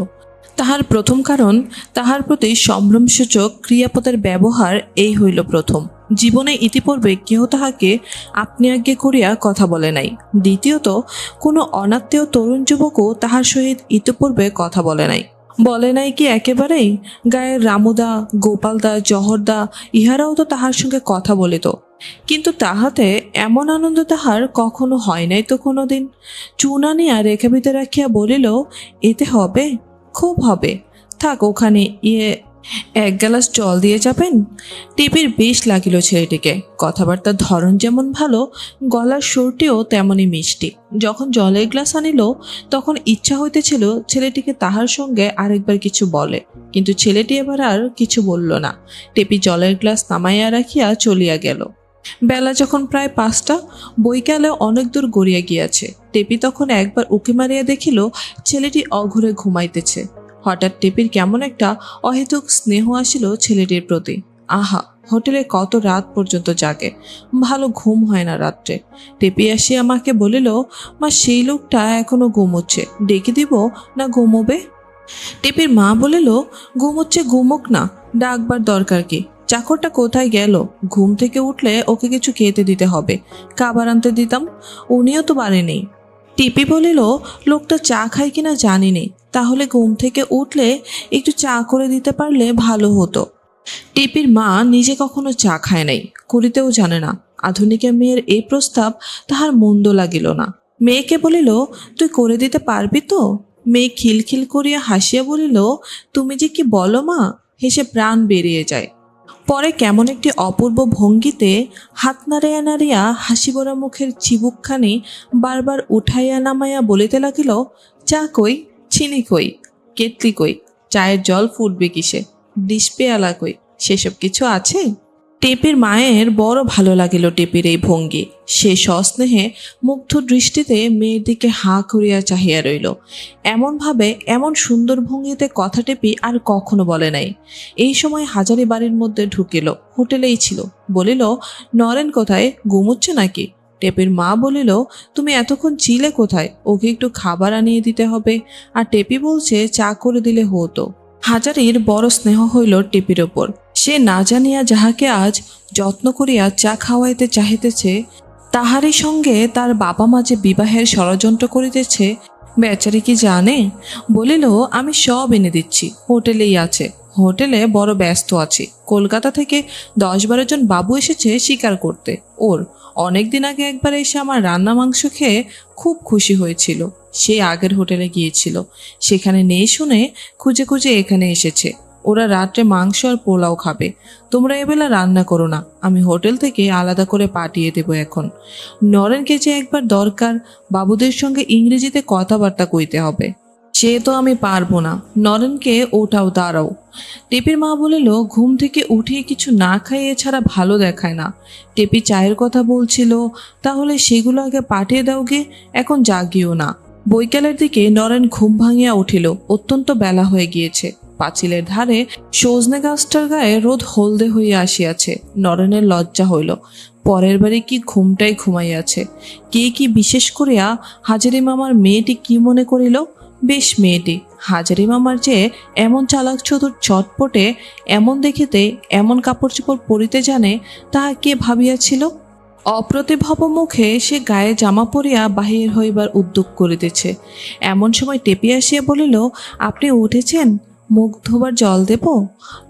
তাহার প্রথম কারণ, তাহার প্রতি সম্ভ্রমসূচক ক্রিয়াপদের ব্যবহার এই হইল প্রথম। জীবনে ইতিপূর্বে কেহ তাহাকে আপনি আজ্ঞে করিয়া কথা বলে নাই। দ্বিতীয়ত, কোনো অনাত্মীয় তরুণ যুবকও তাহার সহিত ইতিপূর্বে কথা বলে নাই। বলে নাই কি একেবারেই? গায়ের রামুদা, গোপালদা, জহরদা ইহারাও তো তাহার সঙ্গে কথা বলিত, কিন্তু তাহাতে এমন আনন্দ তাহার কখনো হয় নাই তো কোনো দিন। চুন আনিয়া রেখাবিতে রাখিয়া বলিল, এতে হবে? খুব হবে, থাক ওখানে। এক গ্লাস জল দিয়ে যাবেন? টিপির বেশ লাগিল ছেলেটিকে। কথাবার্তার ধরন যেমন ভালো, গলার সুরটিও তেমনই মিষ্টি। যখন জলের গ্লাস আনিল, তখন ইচ্ছা হইতেছিল ছেলেটিকে তাহার সঙ্গে আরেকবার কিছু বলে, কিন্তু ছেলেটি এবার আর কিছু বলল না। টেপি জলের গ্লাস নামাইয়া রাখিয়া চলিয়া গেল। বেলা যখন প্রায় 5টা, বৈকালে অনেক দূর গড়িয়া গিয়াছে। টেপি তখন একবার উঁকি মারিয়া দেখিল ছেলেটি অঘরে ঘুমাইতেছে। হঠাৎ টেপির কেমন একটা অহেতুক স্নেহ আসিল ছেলেটির প্রতি। আহা, হোটেলে কত রাত পর্যন্ত জাগে, ভালো ঘুম হয় না রাত্রে। টেপি আসিয়া মাকে বলিল, মা, সেই লোকটা এখনো ঘুমোচ্ছে, ডেকে দিব না ঘুমোবে? টেপির মা বলিল, ঘুমোচ্ছে ঘুমোক না, ডাকবার দরকার কি? চাকরটা কোথায় গেল? ঘুম থেকে উঠলে ওকে কিছু খেতে দিতে হবে, খাবার আনতে দিতাম, উনিও তো বাড়েনি। টিপি বলিল, লোকটা চা খায় কিনা জানি নে, তাহলে ঘুম থেকে উঠলে একটু চা করে দিতে পারলে ভালো হতো। টিপির মা নিজে কখনো চা খায় নাই, করিতেও জানে না। আধুনিকের মেয়ের এই প্রস্তাব তাহার মন্দ লাগিল না। মেয়েকে বলিল, তুই করে দিতে পারবি তো? মেয়ে খিলখিল করিয়া হাসিয়া বলিল, তুমি যে কি বলো মা! হেসে প্রাণ বেরিয়ে যায়। পরে কেমন একটি অপূর্ব ভঙ্গিতে হাত নাড়িয়া নাড়িয়া হাসিভরা মুখের চিবুকখানি বারবার উঠাইয়া নামাইয়া বলিতে লাগিল, চা কই, চিনি কই, কেটলি কই, চায়ের জল ফুটবে কিসে, ডিশ পেয়ালা কই, সেসব কিছু আছে? টেপির মায়ের বড় ভালো লাগিল টেপির এই ভঙ্গি। সে সস্নেহে মুগ্ধ দৃষ্টিতে মেয়ের দিকে হাঁ করিয়া চাহিয়া রইল। এমনভাবে, এমন সুন্দর ভঙ্গিতে কথা টেপি আর কখনো বলে নাই। এই সময় হাজারি বাড়ির মধ্যে ঢুকিল, হোটেলেই ছিল। বলিল, নরেন কোথায়, ঘুমুচ্ছে নাকি? টেপির মা বলিল, তুমি এতক্ষণ ছিলে কোথায়? ওকে একটু খাবার আনিয়ে দিতে হবে। আর টেপি বলছে চা করে দিলে হতো। হাজারির বড় স্নেহ হইল টেপির ওপর। সে না জানিয়া যাহাকে আজ যত্ন করিয়া চা খাওয়াইতে চাহিতেছে, তাহারই সঙ্গে তার বাবা মা যে বিবাহের ষড়যন্ত্র করিতেছে, বেচারি কি জানে? বলিল, আমি সব এনে দিচ্ছি, হোটেলেই আছে, হোটেলে বড় ব্যস্ত আছি। কলকাতা থেকে 10-12 জন বাবু এসেছে শিকার করতে। ওর অনেক দিন আগে একবার এসে আমার রান্না মাংস খেয়ে খুব খুশি হয়েছিল। সে আগের হোটেলে গিয়েছিল, সেখানে নেই শুনে খুঁজে খুঁজে এখানে এসেছে। ওরা রাত্রে মাংস আর পোলাও খাবে। তোমরা এবেলা রান্না করো না, আমি হোটেল থেকে আলাদা করে পাঠিয়ে দেবো। এখন নরেনকে যে একবার দরকার, বাবুদের সঙ্গে ইংরেজিতে কথাবার্তা কইতে হবে। সে তো আমি পারবো না। নরেনকে ওটাও দাঁড়াও। টেপির মা বলিল, ঘুম থেকে উঠিয়ে কিছু না খাইয়ে ছাড়া ভালো দেখায় না। টেপি চায়ের কথা বলছিল, তাহলে সেগুলো আগে পাঠিয়ে দাও গে, এখন জাগিও না। বৈকালের দিকে নরেন ঘুম ভাঙিয়া উঠিল। অত্যন্ত বেলা হয়ে গিয়েছে। পাঁচিলের ধারে সজনে গাছটার গায়ে রোদ হলদে হইয়া আসিয়াছে। নরেনের লজ্জা হইল। পরের বাড়ি কি ঘুমটাই ঘুমাইয়াছে। কে কি বিশেষ করিয়া হাজারি মামার মেয়েটি কি মনে করিল? বেশ মেয়েটি হাজারি মামার যে এমন চালাক চতুর চটপটে, এমন দেখিতে, এমন কাপড় চোপড় পরিতে জানে, তাহা কে ভাবিয়াছিল? অপ্রতিভব মুখে সে গায়ে জামা পরিয়া বাহির হইবার উদ্যোগ করিতেছে। এমন সময় টেপি আসিয়া বলিল, আপনি উঠেছেন? মুখ ধোবার জল দেব?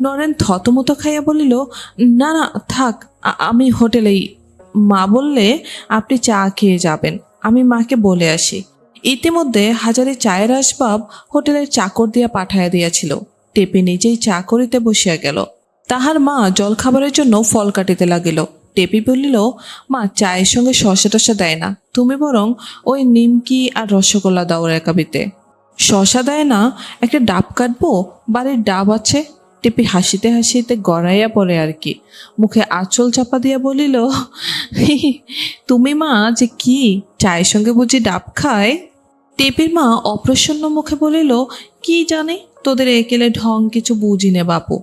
নরেন থতমত খাইয়া বলিল, না না থাক, আমি হোটেলেই। মা বললে আপনি চা খেয়ে যাবেন, আমি মাকে বলে আসি। ইতিমধ্যে হাজারে চায়ের আসবাব হোটেলের চাকর দিয়া পাঠাইয়া দিয়াছিল। টেপি নিজেই চা করিতে বসিয়া গেল। তাহার মা জলখাবারের জন্য ফল কাটিতে লাগিল। টেপি বলিল, মা চায়ের সঙ্গে শসা টসা দেয় না, তুমি বরং ওই নিমকি আর রসগোল্লা দাও রেকাবিতে। শসা দেয় না? একটা ডাব কাটবো, বাড়ির ডাব আছে। টেপি হাসিতে হাসিতে গড়াইয়া পড়ে আর কি, মুখে আঁচল চাপা দিয়া বলিল, তুমি মা যে কি, চায়ের সঙ্গে বুঝি ডাব খায়? টেপির মা অপ্রসন্ন মুখে বলিল, কি জানে, তোদের একেলে ঢং কিছু বুঝি নে বাপু,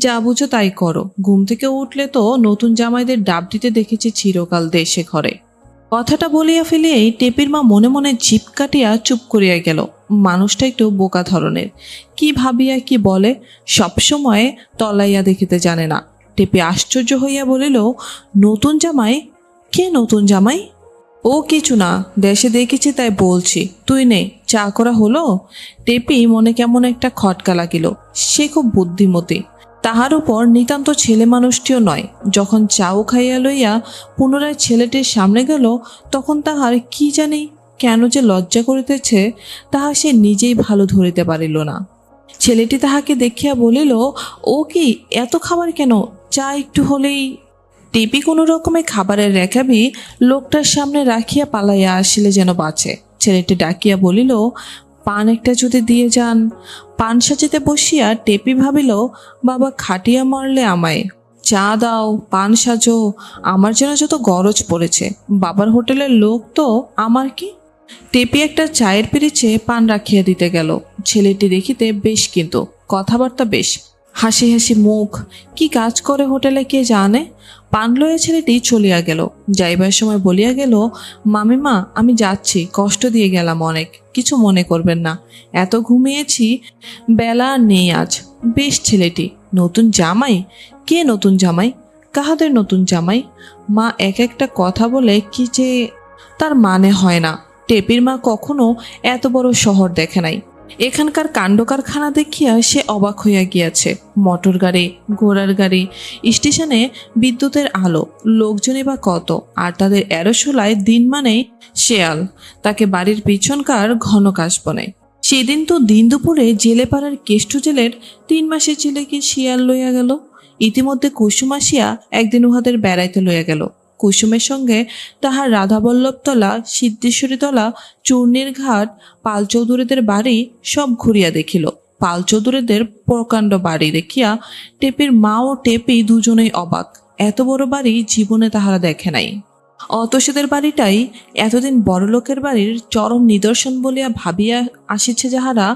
যা বুঝো তাই করো। ঘুম থেকে উঠলে তো নতুন জামাইদের ডাব দিতে দেখেছি চিরকাল দেশে ঘরে। কথাটা বলিয়া ফেলিয়াই টেপির মা মনে মনে জিভ কাটিয়া চুপ করিয়া গেল। মানুষটা একটু বোকা ধরনের, কি ভাবিয়া কি বলে সবসময় তলাইয়া দেখিতে জানে না। টেপি আশ্চর্য হইয়া বলিল, নতুন জামাই? কে নতুন জামাই? ও কিছু না, দেশে দেখেছি তাই বলছি। তুই নে, চা করা হলো? টেপি মনে কেমন একটা খটকা লাগিল। সে খুব বুদ্ধিমতী, তাহার উপর নিতান্ত ছেলে মানুষটিও নয়। যখন চাও খাইয়া লইয়া পুনরায় ছেলেটির সামনে গেল, তখন তাহার কি জানি কেন যে লজ্জা করিতেছে, তাহা সে নিজেই ভালো ধরিতে পারিল না। ছেলেটি তাহাকে দেখিয়া বলিল, ও কি এত খাবার কেন, চা একটু হলেই। টেপি কোনো রকমে খাবারের রেখাবি লোকটার সামনে রাখিয়া পালাইয়া আসিলে যেন বাঁচে। ছেলেটি ডাকিয়া বলিল, পান একটা যদি দিয়ে যান। পান সাজিতে বসিয়া টেপি ভাবিল, বাবা খাটিয়া মারলে আমায়। চা দাও, পান সাজো, আমার যেন যত গরজ পড়েছে। বাবার হোটেলের লোক তো, আমার কি? টেপি একটা চায়ের পিরিচে পান রাখিয়া দিতে গেল। ছেলেটি দেখিতে বেশ, কিন্তু কথাবার্তা বেশ, হাসি হাসি মুখ। কি কাজ করে হোটেলে কে জানে। পান লইয়া ছেলেটি চলিয়া গেল। যাইবার সময় বলিয়া গেল, মামিমা আমি যাচ্ছি, কষ্ট দিয়ে গেলাম অনেক, কিছু মনে করবেন না। এত ঘুমিয়েছি, বেলা আর নেই আজ। বেশ ছেলেটি। নতুন জামাই? কে নতুন জামাই? কাহাদের নতুন জামাই? মা এক একটা কথা বলে কি যে তার মানে হয় না। টেপির মা কখনো এত বড় শহর দেখে নাই। এখানকার কাণ্ড কারখানা দেখিয়া সে অবাক হইয়া গিয়াছে। মোটর গাড়ি, ঘোড়ার গাড়ি, স্টেশনে বিদ্যুতের আলো, লোকজনই বা কত, আর তাদের এরোশোলায় দিন মানেই শেয়াল, তাকে বাড়ির পিছনকার ঘন কাশবনে। সেদিন তো দিন দুপুরে জেলে পাড়ার কেষ্ট জেলের 3 মাসের ছেলেকে শিয়াল লইয়া গেল। ইতিমধ্যে কুসুম আসিয়া একদিন উহাদের বেড়াইতে লইয়া গেল। কুসুমের সঙ্গে তাহার রাধাবল্লভতলা, সিদ্ধেশ্বরীতলা, চূর্ণীর ঘাট, পাল চৌধুরীদের বাড়ি সব ঘুরিয়া দেখিল। পাল চৌধুরীদের প্রকাণ্ড বাড়ি দেখিয়া টেপির মা ও টেপি দুজনেই অবাক। এত বড় বাড়ি জীবনে তাহারা দেখে নাই। অতসীদের বাড়িটাই এতদিন বড়লোকের বাড়ির চরম নিদর্শন বলিয়া ভাবিয়া আসিছে যাহারা,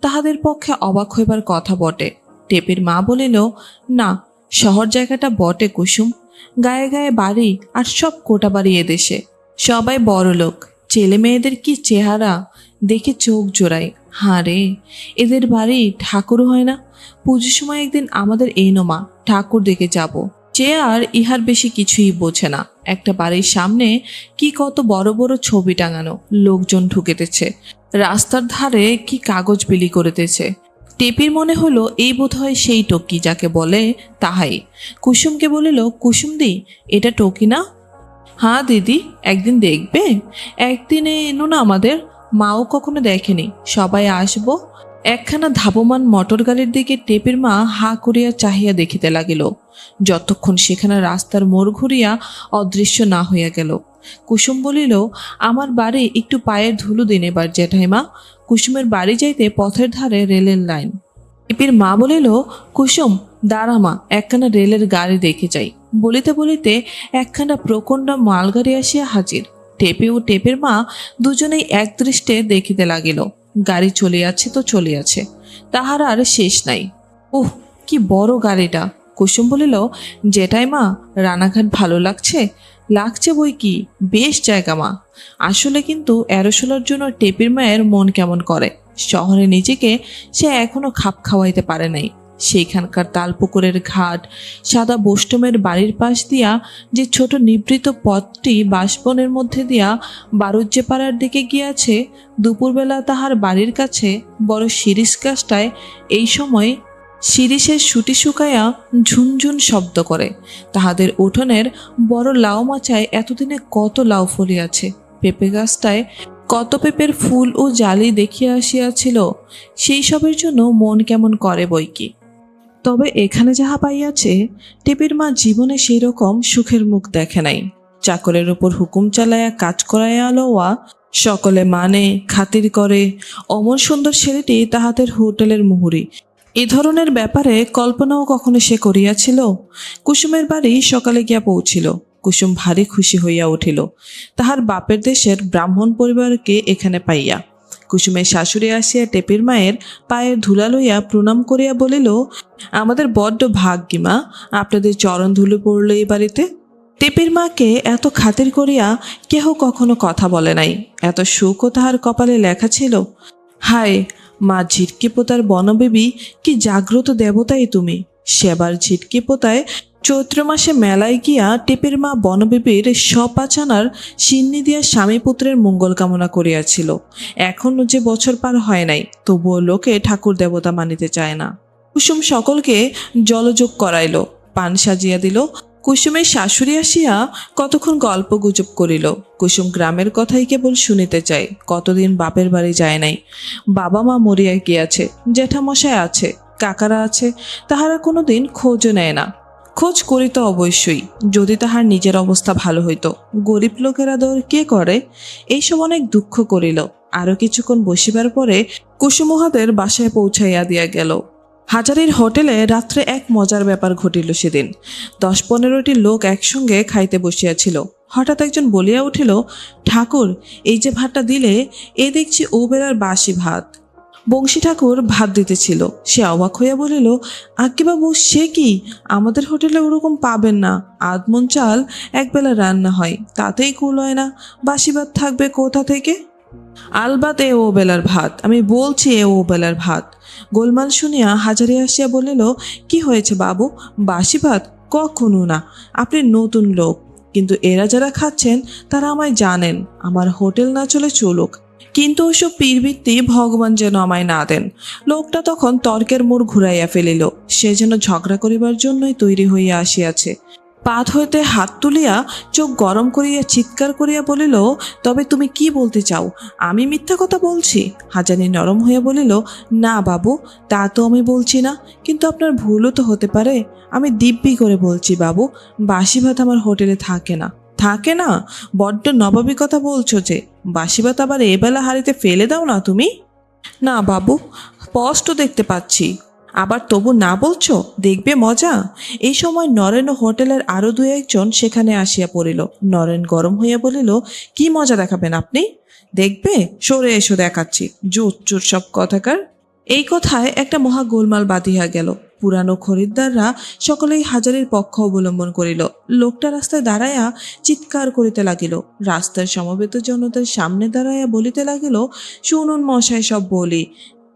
তাহাদের পক্ষে অবাক হইবার কথা বটে। টেপির মা বলিল, না, শহর জায়গাটা বটে কুসুম, গায়ে গায়ে বাড়ি, আর সব কোটা বাড়ি এদেশে, সবাই বড় লোক। ছেলে মেয়েদের কি চেহারা, দেখে চোখ জোড়ায়। হাঁ রে, এদের বাড়ি ঠাকুর হয় না। পুজোর সময় একদিন আমাদের এই নোমা ঠাকুর দেখে যাব। সে আর ইহার বেশি কিছুই বোঝে না। একটা বাড়ির সামনে কি কত বড় বড় ছবি টাঙানো, লোকজন ঢুকেতেছে, রাস্তার ধারে কি কাগজ বিলি করিতেছে। টেপির মনে হলো এই বোধহয় সেই টকি যাকে বলে তাহাই। কুসুমকে বলিল, কুসুমদি এটা টকি না? হ্যাঁ দিদি, একদিন দেখবে। একদিনে এনো না আমাদের, মাও কখনো দেখেনি, সবাই আসবো। একখানা ধাবমান মোটর গাড়ির দিকে টেপের মা হা করিয়া চাহিয়া দেখিতে লাগিল, যতক্ষণ সেখানে রাস্তার মোড় ঘুরিয়া অদৃশ্য না হইয়া গেল। কুসুম বলিল, আমার বাড়ি একটু পায়ের ধুলো দিন এবার জ্যাঠাইমা। কুসুমের বাড়ি যাইতে পথের ধারে রেলের লাইন। টেপির মা বলিল, কুসুম দাঁড়া মা, একখানা রেলের গাড়ি দেখে যাই। বলিতে বলিতে একখানা প্রকণ্ড মালগাড়ি আসিয়া হাজির। টেপে ও টেপের মা দুজনেই একদৃষ্টে দেখিতে লাগিল। গাড়ি চলিয়াছে তো চলিয়াছে, তাহার আর শেষ নাই। ওহ, কি বড় গাড়িটা! কুসুম বলিল, জেঠাইমা রানাঘাট ভালো লাগছে? লাগছে বই কি, বেশ জায়গা মা। আসলে কিন্তু এরোশোলার জন্য টেপির মায়ের মন কেমন করে। শহরে নিজেকে সে এখনো খাপ খাওয়াইতে পারে নাই। সেইখানকার তালপুকুরের ঘাট, সাদা বোষ্টমের বাড়ির পাশ দিয়া যে ছোট নিভৃত পথটি বাঁশবনের মধ্যে দিয়া বারুজ্যেপাড়ার দিকে গিয়াছে, দুপুরবেলা তাহার বাড়ির কাছে বড় শিরিষ গাছটায় এই সময় শিরিষের সুটি শুকাইয়া ঝুনঝুন শব্দ করে। তাহাদের উঠোনের বড় লাউ মাচায় এতদিনে কত লাউ ফলিয়াছে। পেঁপে গাছটায় কত পেঁপের ফুল ও জালি দেখিয়া আসিয়াছিল। সেই সবের জন্য মন কেমন করে বই কি। তবে এখানে যাহা পাইয়াছে, টেপির মা জীবনে সেই রকম সুখের মুখ দেখে নাই। চাকরের উপর হুকুম চালাইয়া কাজ করাইয়া লওয়া, সকলে মানে খাতির করে, অমন সুন্দর ছেলেটি তাহাদের হোটেলের মুহুরি। এ ধরনের ব্যাপারে কল্পনাও কখনো সে করিয়াছিল? কুসুমের বাড়ি সকালে গিয়া পৌঁছিল। কুসুম ভারী খুশি হইয়া উঠিল তাহার বাপের দেশের ব্রাহ্মণ পরিবারকে এখানে পাইয়া। কুসুমের শাশুড়ি আসিয়া টেপির মায়ের পায়ের ধুলা লইয়া প্রণাম করিয়া বলিল, আমাদের বড্ড ভাগ্যি মা, আপনাদের চরণ ধুলো পড়ল এই বাড়িতে। টেপির মাকে এত খাতির করিয়া কেহ কখনো কথা বলে নাই। এত সুখও তাহার কপালে লেখা ছিল। হায় মা ঝিটকি পোতার বনবেবী, কি জাগ্রত দেবতাই তুমি। সেবার ঝিটকি পোতায় চৈত্র মাসে মেলায় গিয়া টেপের মা বনবেবীর সপাচানার সিন্নি দিয়া স্বামী পুত্রের মঙ্গল কামনা করিয়াছিল। এখনও যে বছর পার হয় নাই, তবুও লোকে ঠাকুর দেবতা মানিতে চায় না। কুসুম সকলকে জলযোগ করাইল, পান সাজিয়া দিল। কুসুমের শাশুড়ি আসিয়া কতক্ষণ গল্প গুজব করিল। কুসুম গ্রামের কথাই কেবল শুনিতে চায়। কতদিন বাপের বাড়ি যায় নাই। বাবা মা মরিয়া গিয়াছে, জ্যাঠামশাই আছে, কাকারা আছে, তাহারা কোনোদিন খোঁজও নেয় না। খোঁজ করিত অবশ্যই, যদি তাহার নিজের অবস্থা ভালো হইত। গরিব লোকের আদর কে করে? এইসব অনেক দুঃখ করিল। আরও কিছুক্ষণ বসিবার পরে কুসুম উহাদের বাসায় পৌঁছাইয়া দিয়া গেল। হাজারির হোটেলে রাত্রে এক মজার ব্যাপার ঘটিল সেদিন। 10-15টি লোক একসঙ্গে খাইতে বসিয়াছিল। হঠাৎ একজন বলিয়া উঠিল, ঠাকুর, এই যে ভাতটা দিলে, এ দেখছি ও বেলার বাসি ভাত। বংশী ঠাকুর ভাত দিতেছিল। সে অবাক হইয়া বলিল, আজ্ঞেবাবু, সে কি? আমাদের হোটেলে ওরকম পাবেন না। আধমন চাল একবেলা রান্না হয়, তাতেই কুল হয় না, বাসি ভাত থাকবে কোথা থেকে? আলবাত এ ও বেলার ভাত, আমি বলছি এ ও বেলার ভাত। গোলমাল শুনিয়া হাজারি আসিয়া বলিল, কি হয়েছে বাবু? বাসি ভাত? কখনো না, আপনি নতুন লোক, কিন্তু এরা যারা খাচ্ছেন তারা আমায় জানেন। আমার হোটেল না চলে চলুক, কিন্তু ওসব পীরবৃত্তি ভগবান যেন আমায় না দেন। লোকটা তখন তর্কের মোড় ঘুরাইয়া ফেলিল। সে যেন ঝগড়া করিবার জন্যই তৈরি হইয়া আসিয়াছে। পাত হইতে হাত তুলিয়া চোখ গরম করিয়া চিৎকার করিয়া বলিল, তবে তুমি কি বলতে চাও? আমি মিথ্যা কথা বলছি? হাজারি নরম হইয়া বলিল, না বাবু, তা তো আমি বলছি না, কিন্তু আপনার ভুলও তো হতে পারে। আমি দিব্যি করে বলছি বাবু, বাসি ভাত আমার হোটেলে থাকে না। থাকে না? বড্ড নবাবী কথা বলছো যে। বাসি ভাত আবার এবেলা হাড়িতে ফেলে দাও না তুমি? না বাবু, স্পষ্ট দেখতে পাচ্ছি। আবার তবু না বলছো? দেখবে মজা। এই সময় নরেন ও হোটেলের আরো 2-1 সেখানে আসিয়া পড়িল। নরেন গরম হইয়া বলিল, কি মজা দেখাবেন আপনি? দেখবে, সরে এসো দেখাচ্ছি। জোর চোর সব কথাকার। এই কথায় একটা মহা গোলমাল বাঁধিয়া গেল। পুরানো খরিদ্দাররা সকলেই হাজারির পক্ষ অবলম্বন করিল। লোকটা রাস্তায় দাঁড়াইয়া চিৎকার করিতে লাগিল। রাস্তার সমবেত জনতার সামনে দাঁড়াইয়া বলিতে লাগিল, শুনুন মশাই, সব বলি।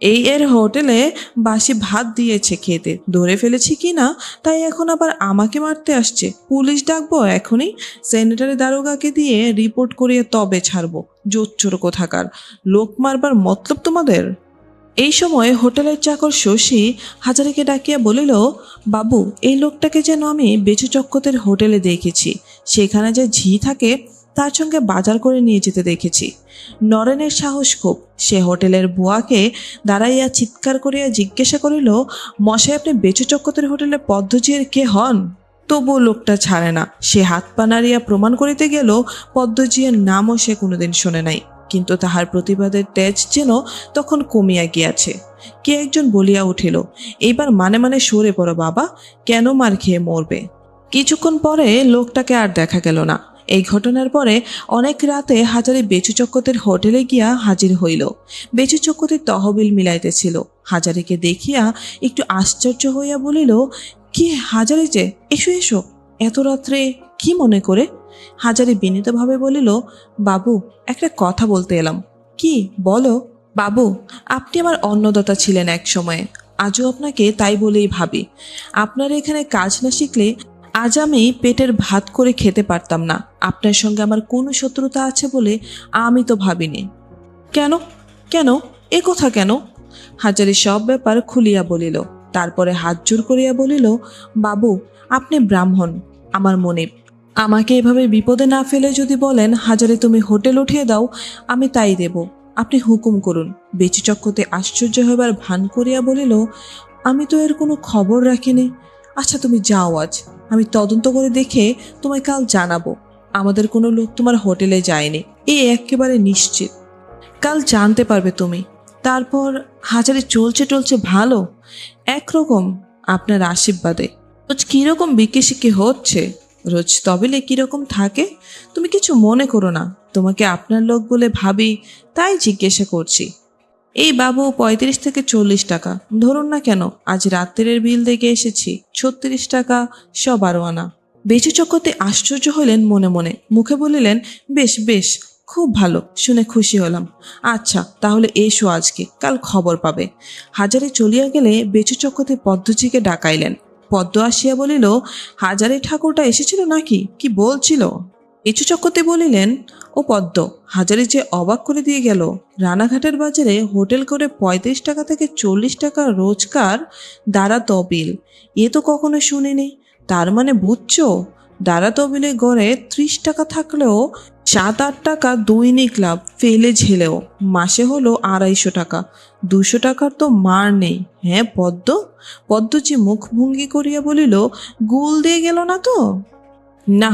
এই এর হোটেলে বাসি ভাত দিয়েছে খেতে, ধরে ফেলেছি কি না, তাই এখন আবার আমাকে মারতে আসছে। পুলিশ ডাকবো এখনই, সেনেটারি দারোগাকে দিয়ে রিপোর্ট করিয়ে তবে ছাড়বো। জোচ্চোর কোথাকার, লোক মারবার মতলব তোমাদের? এই সময় হোটেলের চাকর শশী হাজারিকে ডাকিয়া বলিল, বাবু, এই লোকটাকে যেন আমি বেচু চক্কতের হোটেলে দেখেছি। সেখানে যে ঝি থাকে তার সঙ্গে বাজার করে নিয়ে যেতে দেখেছি। নরেনের সাহস খুব। সে হোটেলের বুয়াকে দাঁড়াইয়া চিৎকার করিয়া জিজ্ঞাসা করিল, মশাই, আপনি বেচু চক্কতের হোটেলে পদ্মজির কে হন? তবুও লোকটা ছাড়ে না। সে হাত পা নাড়িয়া প্রমাণ করিতে গেল পদ্মজির নামও সে কোনোদিন শোনে নাই, কিন্তু তাহার প্রতিবাদের তেজ যেন তখন কমিয়া গিয়াছে। কে একজন বলিয়া উঠিল, এইবার মানে মানে সরে পড়ো বাবা, কেন মার খেয়ে মরবে। কিছুক্ষণ পরে লোকটাকে আর দেখা গেল না। এই ঘটনার পরে অনেক রাতে হাজারি বেচু চক্কতের হোটেলে গিয়া হাজির হইল। বেচু চক্কতের তহবিল মিলাইতেছিল। হাজারিকে দেখিয়া একটু আশ্চর্য হইয়া বলিল, কি হাজারি যে, এসো এসো, এত রাত্রে কি মনে করে? হাজারি বিনীতভাবে বলিল, বাবু, একটা কথা বলতে এলাম। কি বলো? বাবু, আপনি আমার অন্নদাতা ছিলেন এক সময়ে, আজও আপনাকে তাই বলেই ভাবি। আপনার এখানে কাজ না শিখলে আজ আমি পেটের ভাত করে খেতে পারতাম না। আপনার সঙ্গে আমার কোনো শত্রুতা আছে বলে আমি তো ভাবিনি। কেন কেন এ কথা কেন? হাজারি সব ব্যাপার খুলিয়া বলিল। তারপরে হাত জোর করিয়া বলিল, বাবু, আপনি ব্রাহ্মণ, আমার মনিব। আমাকে এভাবে বিপদে না ফেলে যদি বলেন হাজারি তুমি হোটেল উঠিয়ে দাও, আমি তাই দেব। আপনি হুকুম করুন। বেচু চক্কতে আশ্চর্য হইবার ভান করিয়া বলিল, আমি তো এর কোনো খবর রাখিনি। আচ্ছা, তুমি যাও, আজ আমি তদন্ত করে দেখে তোমায় কাল জানাবো। আমাদের কোনো লোক তোমার হোটেলে যায়নি, এই একেবারে নিশ্চিত। কাল জানতে পারবে তুমি। তারপর হাজারি চলছে টলছে ভালো, একরকম আপনার আশীর্বাদে। রোজ কীরকম বিকেশিকে হচ্ছে, রোজ তবিলে কীরকম থাকে। তুমি কিছু মনে করো না, তোমাকে আপনার লোক বলে ভাবি, তাই জিজ্ঞাসা করছি। এই বাবু 35 থেকে 40 টাকা ধরুন না কেন, আজ রাত্রের বিল দেখে এসেছি 36 টাকা, সব আরো আনা। বেচু চক্কতে আশ্চর্য হইলেন মনে মনে, মুখে বলিলেন, বেশ বেশ, খুব ভালো, শুনে খুশি হলাম। আচ্ছা, তাহলে এসো আজকে, কাল খবর পাবে। হাজারে চলিয়া গেলে বেচু চক্কতে পদ্মজিকে ডাকাইলেন। পদ্ম আসিয়া বলিল, হাজারে ঠাকুরটা এসেছিল নাকি, কি বলছিল? বেচু চক্কতে বলিলেন, ও পদ্ম, হাজারি যে অবাক করে দিয়ে গেল। রানাঘাটের বাজারে হোটেল করে 35 টাকা থেকে 40 টাকা রোজগার, দাঁড়া তবিল, এ তো কখনো শুনিনি। তার মানে বুঝছো, দাঁড়া তবিলে গড়ে 30 টাকা থাকলেও 7-8 টাকা দৈনিক লাভ, ফেলে ঝেলেও মাসে হলো 250 টাকা। 200 টাকার তো মার নেই। হ্যাঁ পদ্ম? পদ্মজি মুখভঙ্গি করিয়া বলিল, গুল দিয়ে গেল না তো? না,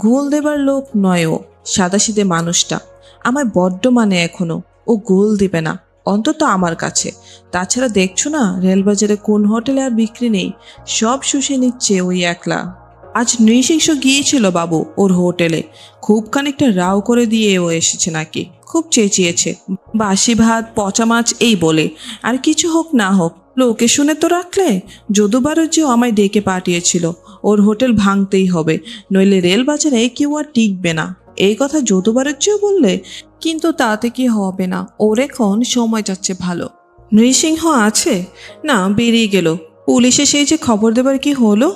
গোল দেবার লোক নয় ও, সাদাসিধে মানুষটা। আমায় বড্ড মানে এখনো। ও গোল দিবে না, অন্তত আমার কাছে। তাছাড়া দেখছো না রেলবাজারে কোন হোটেলে আর বিক্রি নেই, সব শুষে নিচ্ছে ওই একলা। আজ নৃশিংস গিয়েছিল বাবু ওর হোটেলে, খুব খানিকটা রাও করে দিয়ে ও এসেছে নাকি, খুব চেঁচিয়েছে, বাসি ভাত, পচা মাছ এই বলে। আর কিছু হোক না হোক, লোকে শুনে তো রাখলে। যদুবারুজ্যও আমায় ডেকে পাঠিয়েছিল, ওর হোটেল ভাঙতেই হবে, নইলে রেল বাজারে কেউ আর টিকবে না। এই কথা যদুবারুজ্যও বললে, কিন্তু তাতে কি হবে না, ওর এখন সময় যাচ্ছে ভালো। নৃসিংহ আছে না, বেরিয়ে গেল। পুলিশে সেই যে খবর দেবার কি হলো।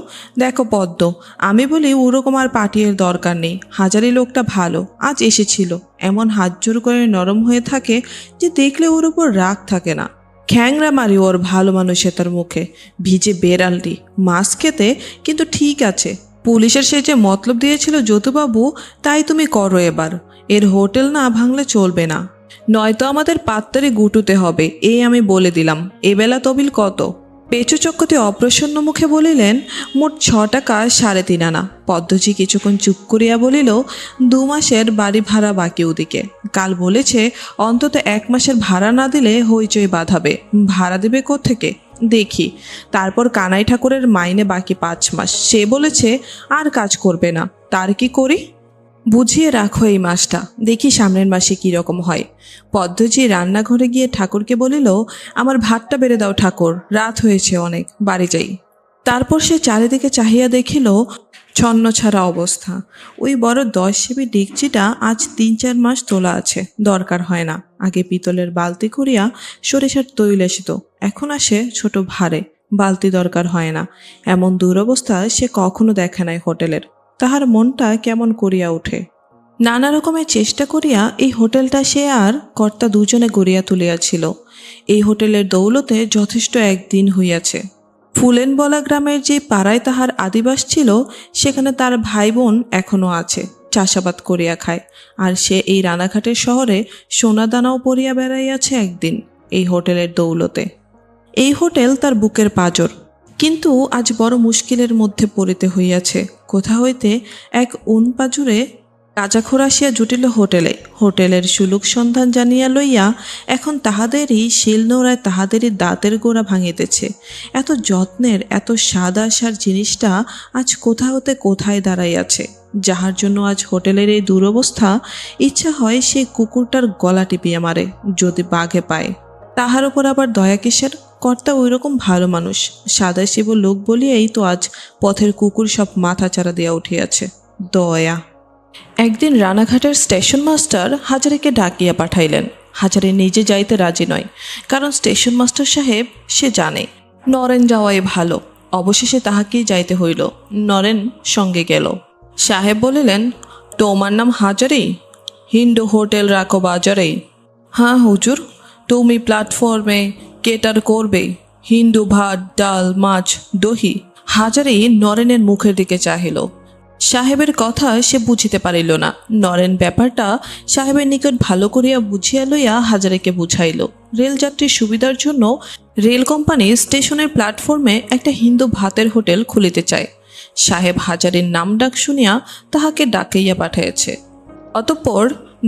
দেখো পদ্ম, আমি বলি ওরকম আর পার্টির দরকার নেই। হাজারি লোকটা ভালো, আজ এসেছিল, এমন হাত জোর করে নরম হয়ে থাকে যে দেখলে ওর উপর রাগ থাকে না। খ্যাংরা মারি ওর ভালো মানুষের তার মুখে, ভিজে বেড়ালটি মাছ খেতে। কিন্তু ঠিক আছে, পুলিশের সে যে মতলব দিয়েছিল যতুবাবু, তাই তুমি করো এবার। এর হোটেল না ভাঙলে চলবে না, নয়তো আমাদের পাত্তারে গুটুতে হবে, এই আমি বলে দিলাম। এবেলা তবিল কত? বেচু চক্কতি অপ্রসন্ন মুখে বলিলেন, মোট 6 টাকা 3.5 আনা। পদ্মজি কিছুক্ষণ চুপ করিয়া বলিল, 2 মাসের বাড়ি ভাড়া বাকি ওদিকে। কাল বলেছে অন্তত 1 মাসের ভাড়া না দিলে হইচই বাঁধাবে। ভাড়া দেবে কোত্থেকে দেখি। তারপর কানাই ঠাকুরের মাইনে বাকি 5 মাস, সে বলেছে আর কাজ করবে না। তার কি করি? বুঝিয়ে রাখো এই মাসটা, দেখি সামনের মাসে কি রকম হয়। পদ্মজি রান্নাঘরে গিয়ে ঠাকুরকে বলিল, আমার ভাতটা বেড়ে দাও ঠাকুর, রাত হয়েছে অনেক, বাড়ি যাই। তারপর সে চারিদিকে চাহিয়া দেখিল ছন্ন ছাড়া অবস্থা। ওই বড় 10 সেবি ডেকচিটা আজ 3-4 মাস তোলা আছে, দরকার হয় না। আগে পিতলের বালতি করিয়া সরিষার তৈল আসিত, এখন আসে ছোট ভারে, বালতি দরকার হয় না। এমন দুরবস্থা সে কখনো দেখে নাই হোটেলের। তাহার মনটা কেমন করিয়া ওঠে। নানা রকমের চেষ্টা করিয়া এই হোটেলটা সে আর কর্তা দুজনে গড়িয়া তুলিয়াছিল। এই হোটেলের দৌলতে যথেষ্ট একদিন হইয়াছে। ফুলেনবলা গ্রামের যে পাড়ায় তাহার আদিবাস ছিল, সেখানে তার ভাই বোন এখনও আছে, চাষাবাদ করিয়া খায়, আর সে এই রানাঘাটের শহরে সোনাদানাও পরিয়া বেড়াইয়াছে একদিন এই হোটেলের দৌলতে। এই হোটেল তার বুকের পাঁজর, কিন্তু আজ বড় মুশকিলের মধ্যে পড়িতে হইয়াছে। কোথা হইতে এক পাজুরে গাঁজাখোর আসিয়া জুটিল হোটেলে। হোটেলের সুলুক সন্ধান জানিয়া লইয়া এখন তাহাদেরই শিলনোড়ায় তাহাদেরই দাঁতের গোড়া ভাঙিতেছে। এত যত্নের, এত স্বাদ আসার জিনিসটা আজ কোথা হতে কোথায় দাঁড়াইয়াছে, যাহার জন্য আজ হোটেলের এই দুরবস্থা। ইচ্ছা হয় সে কুকুরটার গলা টিপিয়া মারে যদি বাঘে পায়। তাহার উপর আবার দয়া কিসের? কর্তা ওই রকম ভালো মানুষ, সাদাশিব লোক বলিয়াই তো আজ পথের কুকুর সব মাথাচাড়া দিয়া উঠিয়াছে। দয়া। একদিন রানাঘাটের স্টেশন মাস্টার হাজারিকে ডাকিয়া পাঠাইলেন। হাজারি নিজে যাইতে রাজি নয়, কারণ স্টেশন মাস্টার সাহেব সে জানে নরেন যাওয়াই ভালো। অবশেষে তাহাকেই যাইতে হইল। নরেন সঙ্গে গেল। সাহেব বলিলেন, তোমার নাম হাজারি? হিন্দু হোটেল রাখো বাজারে? হ্যাঁ হুজুর। তুমি প্ল্যাটফর্মে কেটার করবে? হিন্দু ভাত, ডাল, মাছ, দহি। হাজারি নরেনের মুখের দিকে চাহিল। সাহেবের কথা সে বুঝিতে পারিল না। নরেন ব্যাপারটা সাহেবের নিকট ভালো করিয়া বুঝিয়া লইয়া হাজারিকে বুঝাইল। রেলযাত্রীর সুবিধার জন্য রেল কোম্পানি স্টেশনের প্ল্যাটফর্মে একটা হিন্দু ভাতের হোটেল খুলিতে চায়। সাহেব হাজারির নাম ডাক শুনিয়া তাহাকে ডাকাইয়া পাঠাইয়াছে। অতঃপর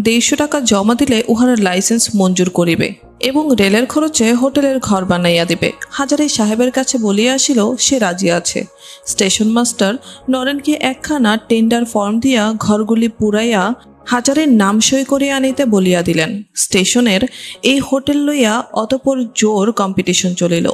150 টাকা জমা দিলে উহার লাইসেন্স মঞ্জুর করিবে এবং রেলের খরচে হোটেলের ঘর বানাইয়া দিবে। হাজারি সাহেবের কাছে বলিয়া আসিল সে রাজি আছে। স্টেশন মাস্টার নরেনকে একখানা টেন্ডার ফর্ম দিয়া ঘরগুলি পুরাইয়া হাজারের নাম সই করিয়া আনিতে বলিয়া দিলেন। স্টেশনের এই হোটেল লইয়া অতঃপর জোর কম্পিটিশন চলিল।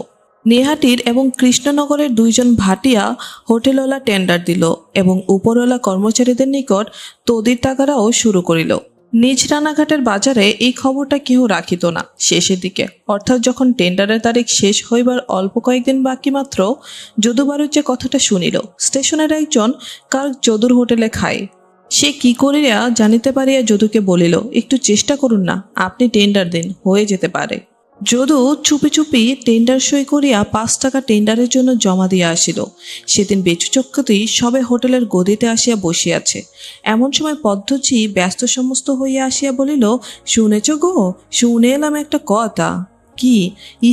নেহাটির এবং কৃষ্ণনগরের 2 জন ভাটিয়া হোটেলওয়ালা টেন্ডার দিল এবং উপরওয়ালা কর্মচারীদের নিকট তদির টাকারাও শুরু করিল। নিজ রানাঘাটের বাজারে এই খবরটা কেহ রাখিত না। শেষের দিকে, অর্থাৎ যখন টেন্ডারের তারিখ শেষ হইবার অল্প কয়েকদিন বাকি মাত্র, যদুবাবু যে কথাটা শুনিল স্টেশনের একজন কার্ক যদুর হোটেলে খায়। সে কি করিয়া জানিতে পারিয়া যদুকে বলিল, একটু চেষ্টা করুন না, আপনি টেন্ডার দিন, হয়ে যেতে পারে। যদু চুপি চুপি টেন্ডার সই করিয়া 5 টাকা টেন্ডারের জন্য জমা দিয়া আসিল। সেদিন বেচু চক্ষুতি সবে হোটেলের গদিতে আসিয়া বসিয়াছে। এমন সময় পদ্মজি ব্যস্ত সমস্ত হইয়া আসিয়া বলিল, শুনেছ গো, শুনে এলাম একটা কথা। কি?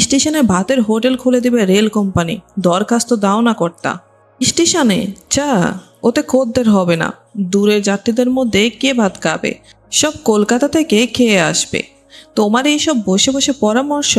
স্টেশনে ভাতের হোটেল খুলে দিবে রেল কোম্পানি। দরখাস্ত দাও না কর্তা। স্টেশনে চা, ওতে খদ্দের হবে না। দূরের যাত্রীদের মধ্যে কে ভাত খাবে? সব কলকাতা থেকে খেয়ে আসবে। তোমার এইসব বসে বসে পরামর্শ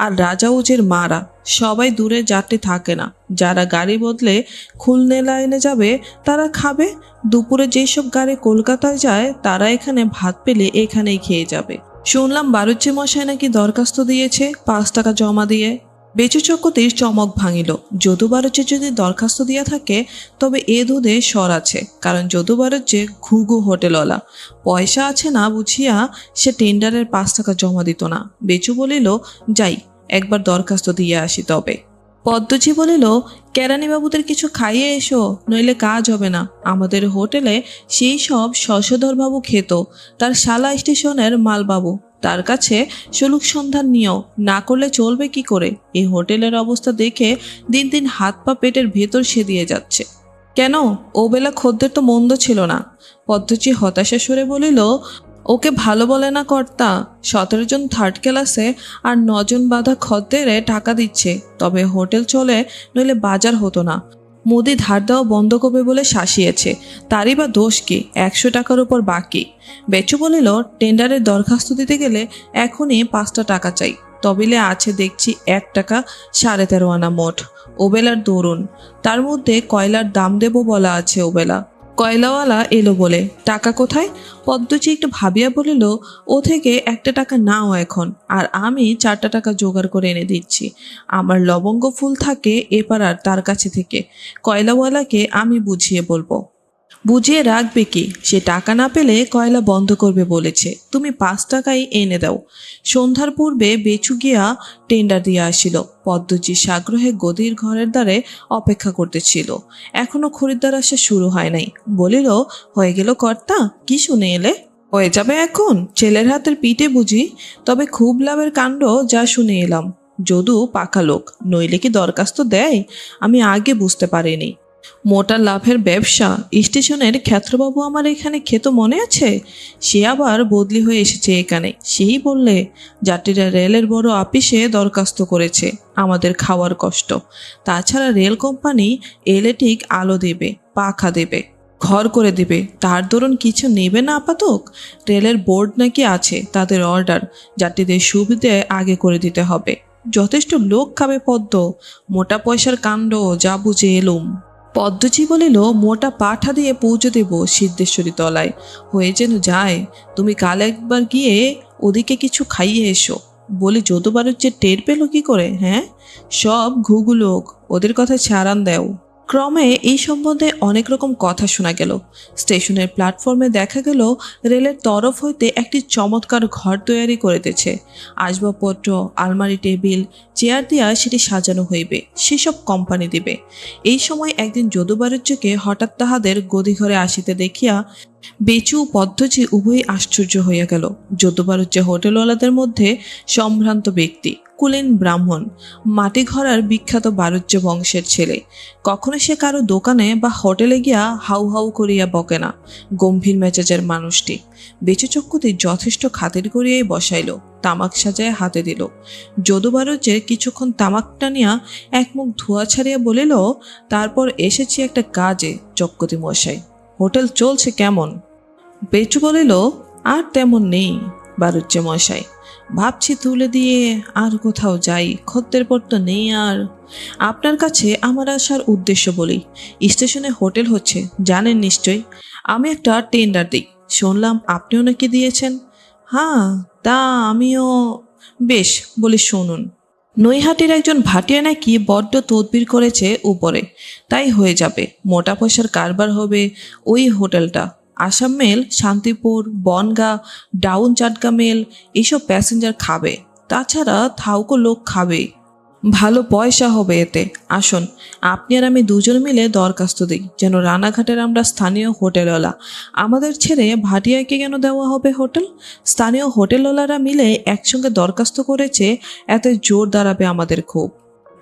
আর রাজা উজির মারা, সবাই দূরে যাত্রী থাকে না। যারা গাড়ি বদলে খুলনা লাইনে যাবে তারা খাবে। দুপুরে যেসব গাড়ি কলকাতায় যায় তারা এখানে ভাত পেলে এখানেই খেয়ে যাবে। শুনলাম বারুজ্জি মশাই নাকি দরখাস্ত দিয়েছে 5 টাকা জমা দিয়ে। বেচু চক্রতির চমক ভাঙিল। যদু বারুজ্জি যদি দরখাস্ত দিয়া থাকে তবে এ দুধে স্বর আছে, কারণ যদু বারুজ্জি ঘুঘু হোটেলওয়ালা। পয়সা আছে না বুঝিয়া সে টেন্ডারের 5 টাকা জমা দিত না। বেচু বলিল, যাই একবার দরখাস্ত দিয়ে আসি তবে। পদ্মজি বলিল, কেরানিবাবুদের কিছু খাইয়ে এসো, নইলে কাজ হবে না। আমাদের হোটেলে সেই সব শশধরবাবু খেত, তার শালা স্টেশনের মালবাবু। তার কাছে সুলুক সন্ধান নিও, না করলে চলবে কি করে? এই হোটেলের অবস্থা দেখে দিন দিন হাত পা পেটের ভেতর সেদিয়ে যাচ্ছে। কেন, ও বেলা খদ্দের তো মন্দ ছিল না। পদ্মজি হতাশা সুরে বলিল, ওকে ভালো বলে না কর্তা। 17 জন থার্ড ক্লাসে আর 9 জন বাঁধা খদ্দেরে টাকা দিচ্ছে, তবে হোটেল চলে, নইলে বাজার হতো না। মোদি ধার দেওয়া বন্ধ করবে বলে শাসিয়েছে, তারই বা দোষ কি? 100 টাকার উপর বাকি। বেচু বলিল, টেন্ডারের দরখাস্ত দিতে গেলে এখনই 5টা টাকা চাই। তবিলে আছে দেখছি 1 টাকা 13.5 আনা মোট। ওবেলার দরুন, তার মধ্যে কয়লার দাম দেব বলা আছে। ওবেলা কয়লাওয়ালা এলো বলে টাকা কোথায়? পদ্মজি একটু ভাবিয়া বলিল, ও থেকে 1টা টাকা নাও এখন, আর আমি 4টা টাকা জোগাড় করে এনে দিচ্ছি। আমার লবঙ্গ ফুল থাকে এপাড়ার তার কাছে থেকে। কয়লাওয়ালাকে আমি বুঝিয়ে বলবো। বুঝিয়ে রাখবে কি? সে টাকা না পেলে কয়লা বন্ধ করবে বলেছে। তুমি 5 টাকাই এনে দাও। সন্ধ্যার পূর্বে বেচু গিয়া টেন্ডার দিয়া আসিল। পদ্মজি সাগ্রহে গদির ঘরের দ্বারে অপেক্ষা করতেছিল। এখনো খরিদ্দার আসা শুরু হয় নাই। বলিল, হয়ে গেল কর্তা, কি শুনে এলে? হয়ে যাবে এখন, ছেলের হাতের পিঠে বুঝি। তবে খুব লাভের কাণ্ড যা শুনে এলাম। যদু পাকা লোক, নইলে কি দরখাস্ত দেয়? আমি আগে বুঝতে পারিনি। মোটা লাভের ব্যবসা, স্টেশনের ক্ষেত্রবাবু আমার এখানে খেত মনে আছে? সে আবার বদলি হয়ে এসেছে এখানে। সেই বললে যাত্রীরা রেলের বড় আপিসে দরখাস্ত করেছে, আমাদের খাওয়ার কষ্ট। তাছাড়া রেল কোম্পানি ইলেকট্রিক আলো দেবে, পাখা দেবে, ঘর করে দেবে, তার দরুন কিছু নেবে না আপাতক। রেলের বোর্ড নাকি আছে, তাদের অর্ডার যাত্রীদের সুবিধে আগে করে দিতে হবে। যথেষ্ট লোক খাবে পদ্ম, মোটা পয়সার কাণ্ড, যা বুঝে এলুম। পদ্মজি বলিল, মোটা পাঠা দিয়ে পৌঁছে দেব সিদ্ধেশ্বরী তলায়, হয়ে যেন যায়। তুমি কাল একবার গিয়ে ওদিকে কিছু খাইয়ে এসো। বলি যদুবারুজ্জে টের পেল কি করে? হ্যাঁ, সব ঘুঘু লোক, ওদের কথা ছাড়ান দেও। ক্রমে এই সম্বন্ধে অনেক রকম কথা শোনা গেল। স্টেশনের প্ল্যাটফর্মে দেখা গেল রেলের তরফ হইতে একটি চমৎকার ঘর তৈরি করিতেছে। আসবাবপত্র, আলমারি, টেবিল, চেয়ার দিয়া সেটি সাজানো হইবে, সেসব কোম্পানি দিবে। এই সময় একদিন যদুবারুজ্জকে হঠাৎ তাহাদের গদিঘরে আসিতে দেখিয়া বেচু ও পদ্মজি উভয়ই আশ্চর্য হইয়া গেল। যদুবারুজ্জে হোটেলওয়ালাদের মধ্যে সম্ভ্রান্ত ব্যক্তি, কুলীন ব্রাহ্মণ, মাটি ঘরার বিখ্যাত বারুজ্য বংশের ছেলে। কখনো সে কারো দোকানে বা হোটেলে গিয়া হাউ হাউ করিয়া বকে না, গম্ভীর মেজাজের মানুষটি। বেচু চক্ষুতে যথেষ্ট খাতির করিয়াই বসাইল, তামাক সাজায় হাতে দিল। যদুবারুজ্জের কিছুক্ষণ তামাক টানিয়া এক মুখ ধোঁয়া ছাড়িয়া বলিল, তারপর এসেছি একটা কাজে চক্কতি মশাই। হোটেল চলছে কেমন? বেচু বলিল, আর তেমন নেই বারুজ্জে মশাই। ভাবছি তুলে দিয়ে আর কোথাও যাই, খদ্দের পর তো নেই আর। আপনার কাছে আমার আসার উদ্দেশ্য বলি, স্টেশনে হোটেল হচ্ছে জানেন নিশ্চয়ই। আমি একটা টেন্ডার দিই, শুনলাম আপনিও নাকি দিয়েছেন। হ্যাঁ, তা আমিও। বেশ, বলি শুনুন। নৈহাটির একজন ভাটিয়া নাকি বড্ড তদবির করেছে উপরে, তাই হয়ে যাবে। মোটা পয়সার কারবার হবে ওই হোটেলটা। Assam mail, Shantipur, Bangaon, down Chatga mail, এসব প্যাসেঞ্জার খাবে। তাছাড়া থাউকো লোক খাবে, ভালো পয়সা হবে এতে। আসুন, আপনি আর আমি দুজন মিলে দরখাস্ত দিই, যেন রানাঘাটের আমরা স্থানীয় হোটেলওয়ালা। আমাদের ছেড়ে ভাটিয়াকে কেন দেওয়া হবে হোটেল? স্থানীয় হোটেলওয়ালারা মিলে একসঙ্গে দরখাস্ত করেছে, এতে জোর দাঁড়াবে আমাদের খুব।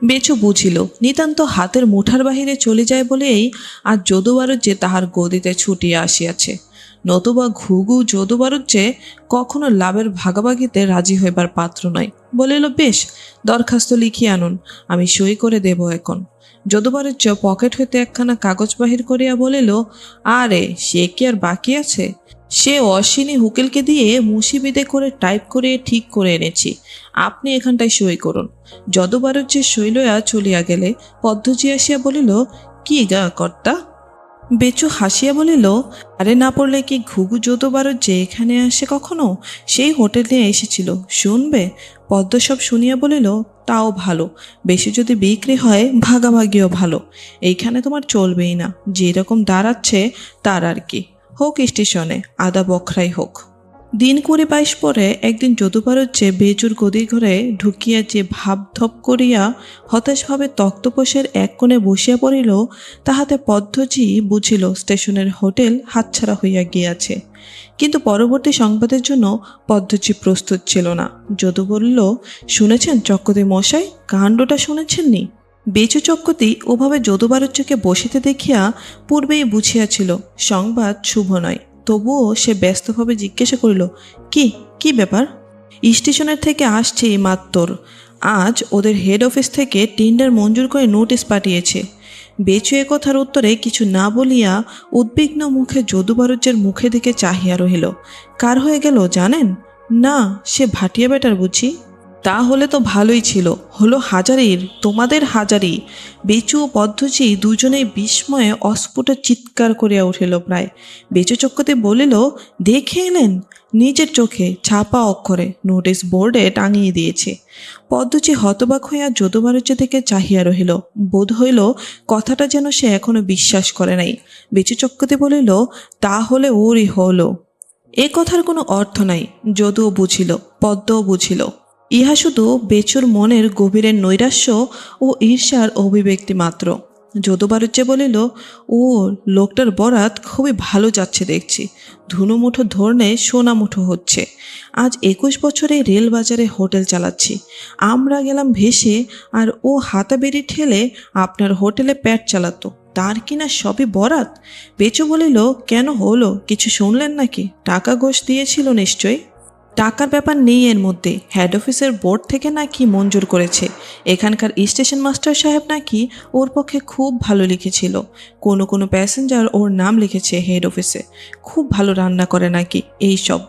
বেচু বুঝিল নিতান্ত হাতের মুঠার বাহিরে চলে যায় বলেই আজ যদুবারুজ্জে তাহার গদিতে ছুটিয়া আসিয়াছে। নতুবা ঘুঘু যদুবারুজ্জে কখনো লাভের ভাগাভাগিতে রাজি হইবার পাত্র নয়। বলিল, বেশ, দরখাস্ত লিখিয়ে আনুন, আমি সই করে দেব এখন। যদুবারুজ্জ পকেট হইতে একখানা কাগজ বাহির করিয়া বলিল, আরে সে কি আর বাকি আছে? সে অশ্বিনী হুকেলকে দিয়ে মুসিবিদে করে টাইপ করে ঠিক করে এনেছি, আপনি এখানটায় সই করুন। যদুবারুজ্জে সই লইয়া চলিয়া গেলে পদ্মজি আসিয়া বলিল, কি গা কর্তা? বেচু হাসিয়া বলিল, আরে না পড়লে কি ঘুঘু যদুবারুজ্জে এখানে আসে কখনো? সেই হোটেলে এসেছিল, শুনবে? পদ্ম সব শুনিয়া বলিল, তাও ভালো, বেশি যদি বিক্রি হয় ভাগাভাগিও ভালো। এইখানে তোমার চলবেই না, যেরকম দাঁড়াচ্ছে তার আর কি। হোক স্টেশনে, আদা বখরাই হোক। দিন 20-22 পরে একদিন যদুবারুজ্জে বেচুর গদির ঘরে ঢুকিয়া যে ভাবধপ করিয়া হতাশভাবে তক্তপোষের এক কোণে বসিয়া পড়িল, তাহাতে পদ্মজি বুঝিল স্টেশনের হোটেল হাতছাড়া হইয়া গিয়াছে। কিন্তু পরবর্তী সংবাদের জন্য পদ্মজি প্রস্তুত ছিল না। যদু বলল, শুনেছেন চক্কতি মশাই, কাণ্ডটা শুনেছেননি? বেচু চক্কতি ওভাবে যদুবারুজ্জকে বসিতে দেখিয়া পূর্বেই বুঝিয়াছিল সংবাদ শুভ নয়। তবুও সে ব্যস্তভাবে জিজ্ঞাসা করিল, কি কি ব্যাপার? স্টেশনের থেকে আসছে মাত্র। আজ ওদের হেড অফিস থেকে টেন্ডার মঞ্জুর করে নোটিশ পাঠিয়েছে। বেচু এ কথার উত্তরে কিছু না বলিয়া উদ্বিগ্ন মুখে যদুবারুজ্জের মুখে দিকে চাহিয়া রহিল। কার হয়ে গেল জানেন? না, সে ভাটিয়া বেটার বুঝি? তা হলে তো ভালোই ছিল, হলো হাজারির, তোমাদের হাজারি। বেচু ও পদ্মজি দুজনেই বিস্ময়ে অস্ফুট চিৎকার করিয়া উঠিল প্রায়। বেচু চক্ষতে বলিল, দেখে এলেন? নিজের চোখে ছাপা অক্ষরে নোটিশ বোর্ডে টাঙিয়ে দিয়েছে। পদ্মজি হতবাক হইয়া যদুবারুজ্জ থেকে চাহিয়া রহিল। বোধ হইল কথাটা যেন সে এখনো বিশ্বাস করে নাই। বেচু চক্ষতে বলিল, তা হলে ওরই হলো। এ কথার কোনো অর্থ নাই। যদুও বুঝিল, পদ্মও বুঝিল, ইহা শুধু বেচুর মনের গভীরের নৈরাশ্য ও ঈর্ষার অভিব্যক্তি মাত্র। যদুবারুজ্জে বলিল, ও লোকটার বরাত খুবই ভালো যাচ্ছে দেখছি। ধুনুমুঠো ধরনে সোনামুঠো হচ্ছে। আজ 21 বছরে রেল বাজারে হোটেল চালাচ্ছি। আমরা গেলাম ভেসে, আর ও হাতাবেড়ি ঠেলে আপনার হোটেলে পেট চালাতো। তার কিনা সবই বরাত। বেচু বলিল, কেন হলো, কিছু শুনলেন নাকি? টাকা ঘোষ দিয়েছিল নিশ্চয়ই। টাকার ব্যাপার নেই এর মধ্যে, হেড অফিসের বোর্ড থেকে নাকি মঞ্জুর করেছে। এখানকার স্টেশন মাস্টার সাহেব নাকি ওর পক্ষে খুব ভালো লিখেছিল। কোনো কোনো প্যাসেঞ্জার ওর নাম লিখেছে হেড অফিসে। খুব ভালো রান্না করে নাকি এই সব।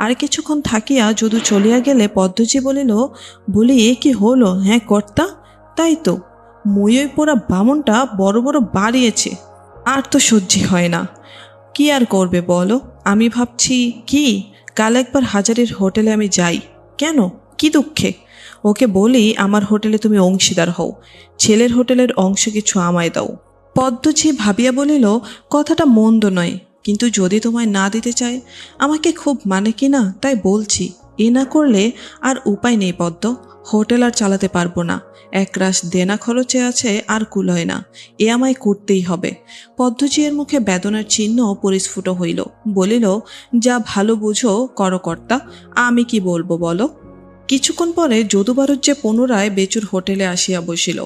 আর কিছুক্ষণ থাকিয়া যদু চলিয়া গেলে পদ্মজি বলি এ কি হলো হ্যাঁ কর্তা? তাই তো, মুইই পোড়া বামনটা বড় বড় বাড়িয়েছে, আর তো সহ্য হয় না। কি আর করবে বলো? আমি ভাবছি কি, কাল একবার হাজারের হোটেলে আমি যাই। কেন, কি দুঃখে? ওকে বলি আমার হোটেলে তুমি অংশীদার হও, ছেলের হোটেলের অংশ কিছু আমায় দাও। পদ্মজি ভাবিয়া বলিল, কথাটা মন্দ নয়, কিন্তু যদি তোমায় না দিতে চায়, আমাকে খুব মানে কি না, তাই বলছি। এ না করলে আর উপায় নেই পদ্ম, হোটেল আর চালাতে পারবো না। একরাশ দেনা খরচে আছে, আর কুলোয় না। এ আমায় করতেই হবে। পদ্মজির মুখে বেদনার চিহ্ন পরিস্ফুট হইল। বলিল, যা ভালো বুঝো করো কর্তা, আমি কি বলবো বলো। কিছুক্ষণ পরে যদুবারুজ্জে পুনরায় বেচুর হোটেলে আসিয়া বসিল।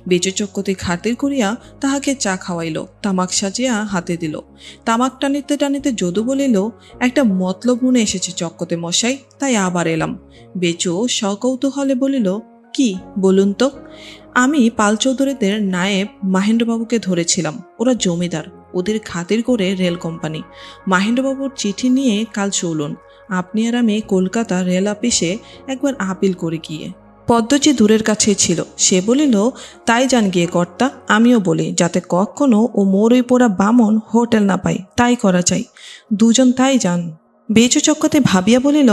বেচু চক্ষতে খাতির করিয়া তাহাকে চা খাওয়াইল, তামাক সাজিয়া হাতে দিল। তামাক টানিতে টানিতে যদু বলিল, একটা মতলব মনে এসেছে চক্কতে মশাই, তাই আবার এলাম। বেচু সকৌতূহলে বলিল, কি বলুন তো? আমি পাল চৌধুরীদের নায়েব মাহেন্দ্রবাবুকে ধরেছিলাম। ওরা জমিদার, ওদের খাতির করে রেল কোম্পানি। মাহেন্দ্রবাবুর চিঠি নিয়ে কাল চলুন, আপনি আর আমি কলকাতা রেল অফিসে একবার আপিল করে গিয়ে। পদ্মজি দূরের কাছেই ছিল, সে বলিল, তাই যান গিয়ে কর্তা, আমিও বলি যাতে কখনো ও মোরই পোড়া বামন হোটেল না পাই, তাই করা চাই। দুজন তাই যান। বেচু চক্কতে ভাবিয়া বলিল,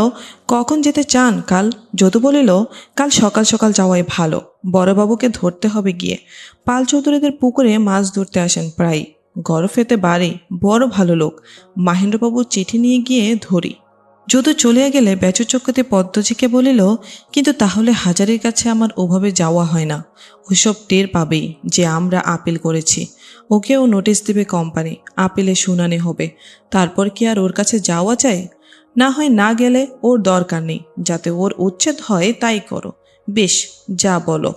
কখন যেতে চান কাল? যদু বলিল, কাল সকাল সকাল যাওয়াই ভালো, বড়বাবুকে ধরতে হবে গিয়ে। পাল চৌধুরীদের পুকুরে মাছ ধরতে আসেন প্রায়, গরফেতে বাড়ি, বড় ভালো লোক। মাহেন্দ্রবাবুর চিঠি নিয়ে গিয়ে ধরি। যদু চলিয়া গেলে বেচু চক্কতে পদ্মজিকে বলিল, কিন্তু তাহলে হাজারের কাছে আমার ওভাবে যাওয়া হয় না। ওসব টের পাবেই যে আমরা আপিল করেছি। ওকেও নোটিশ দেবে কোম্পানি, আপিলে শুনানি হবে। তারপর কি আর ওর কাছে যাওয়া যায়? না হয় না গেলে, ওর দরকার নেই। যাতে ওর উচ্ছেদ হয় তাই করো। বেশ, যা বলো।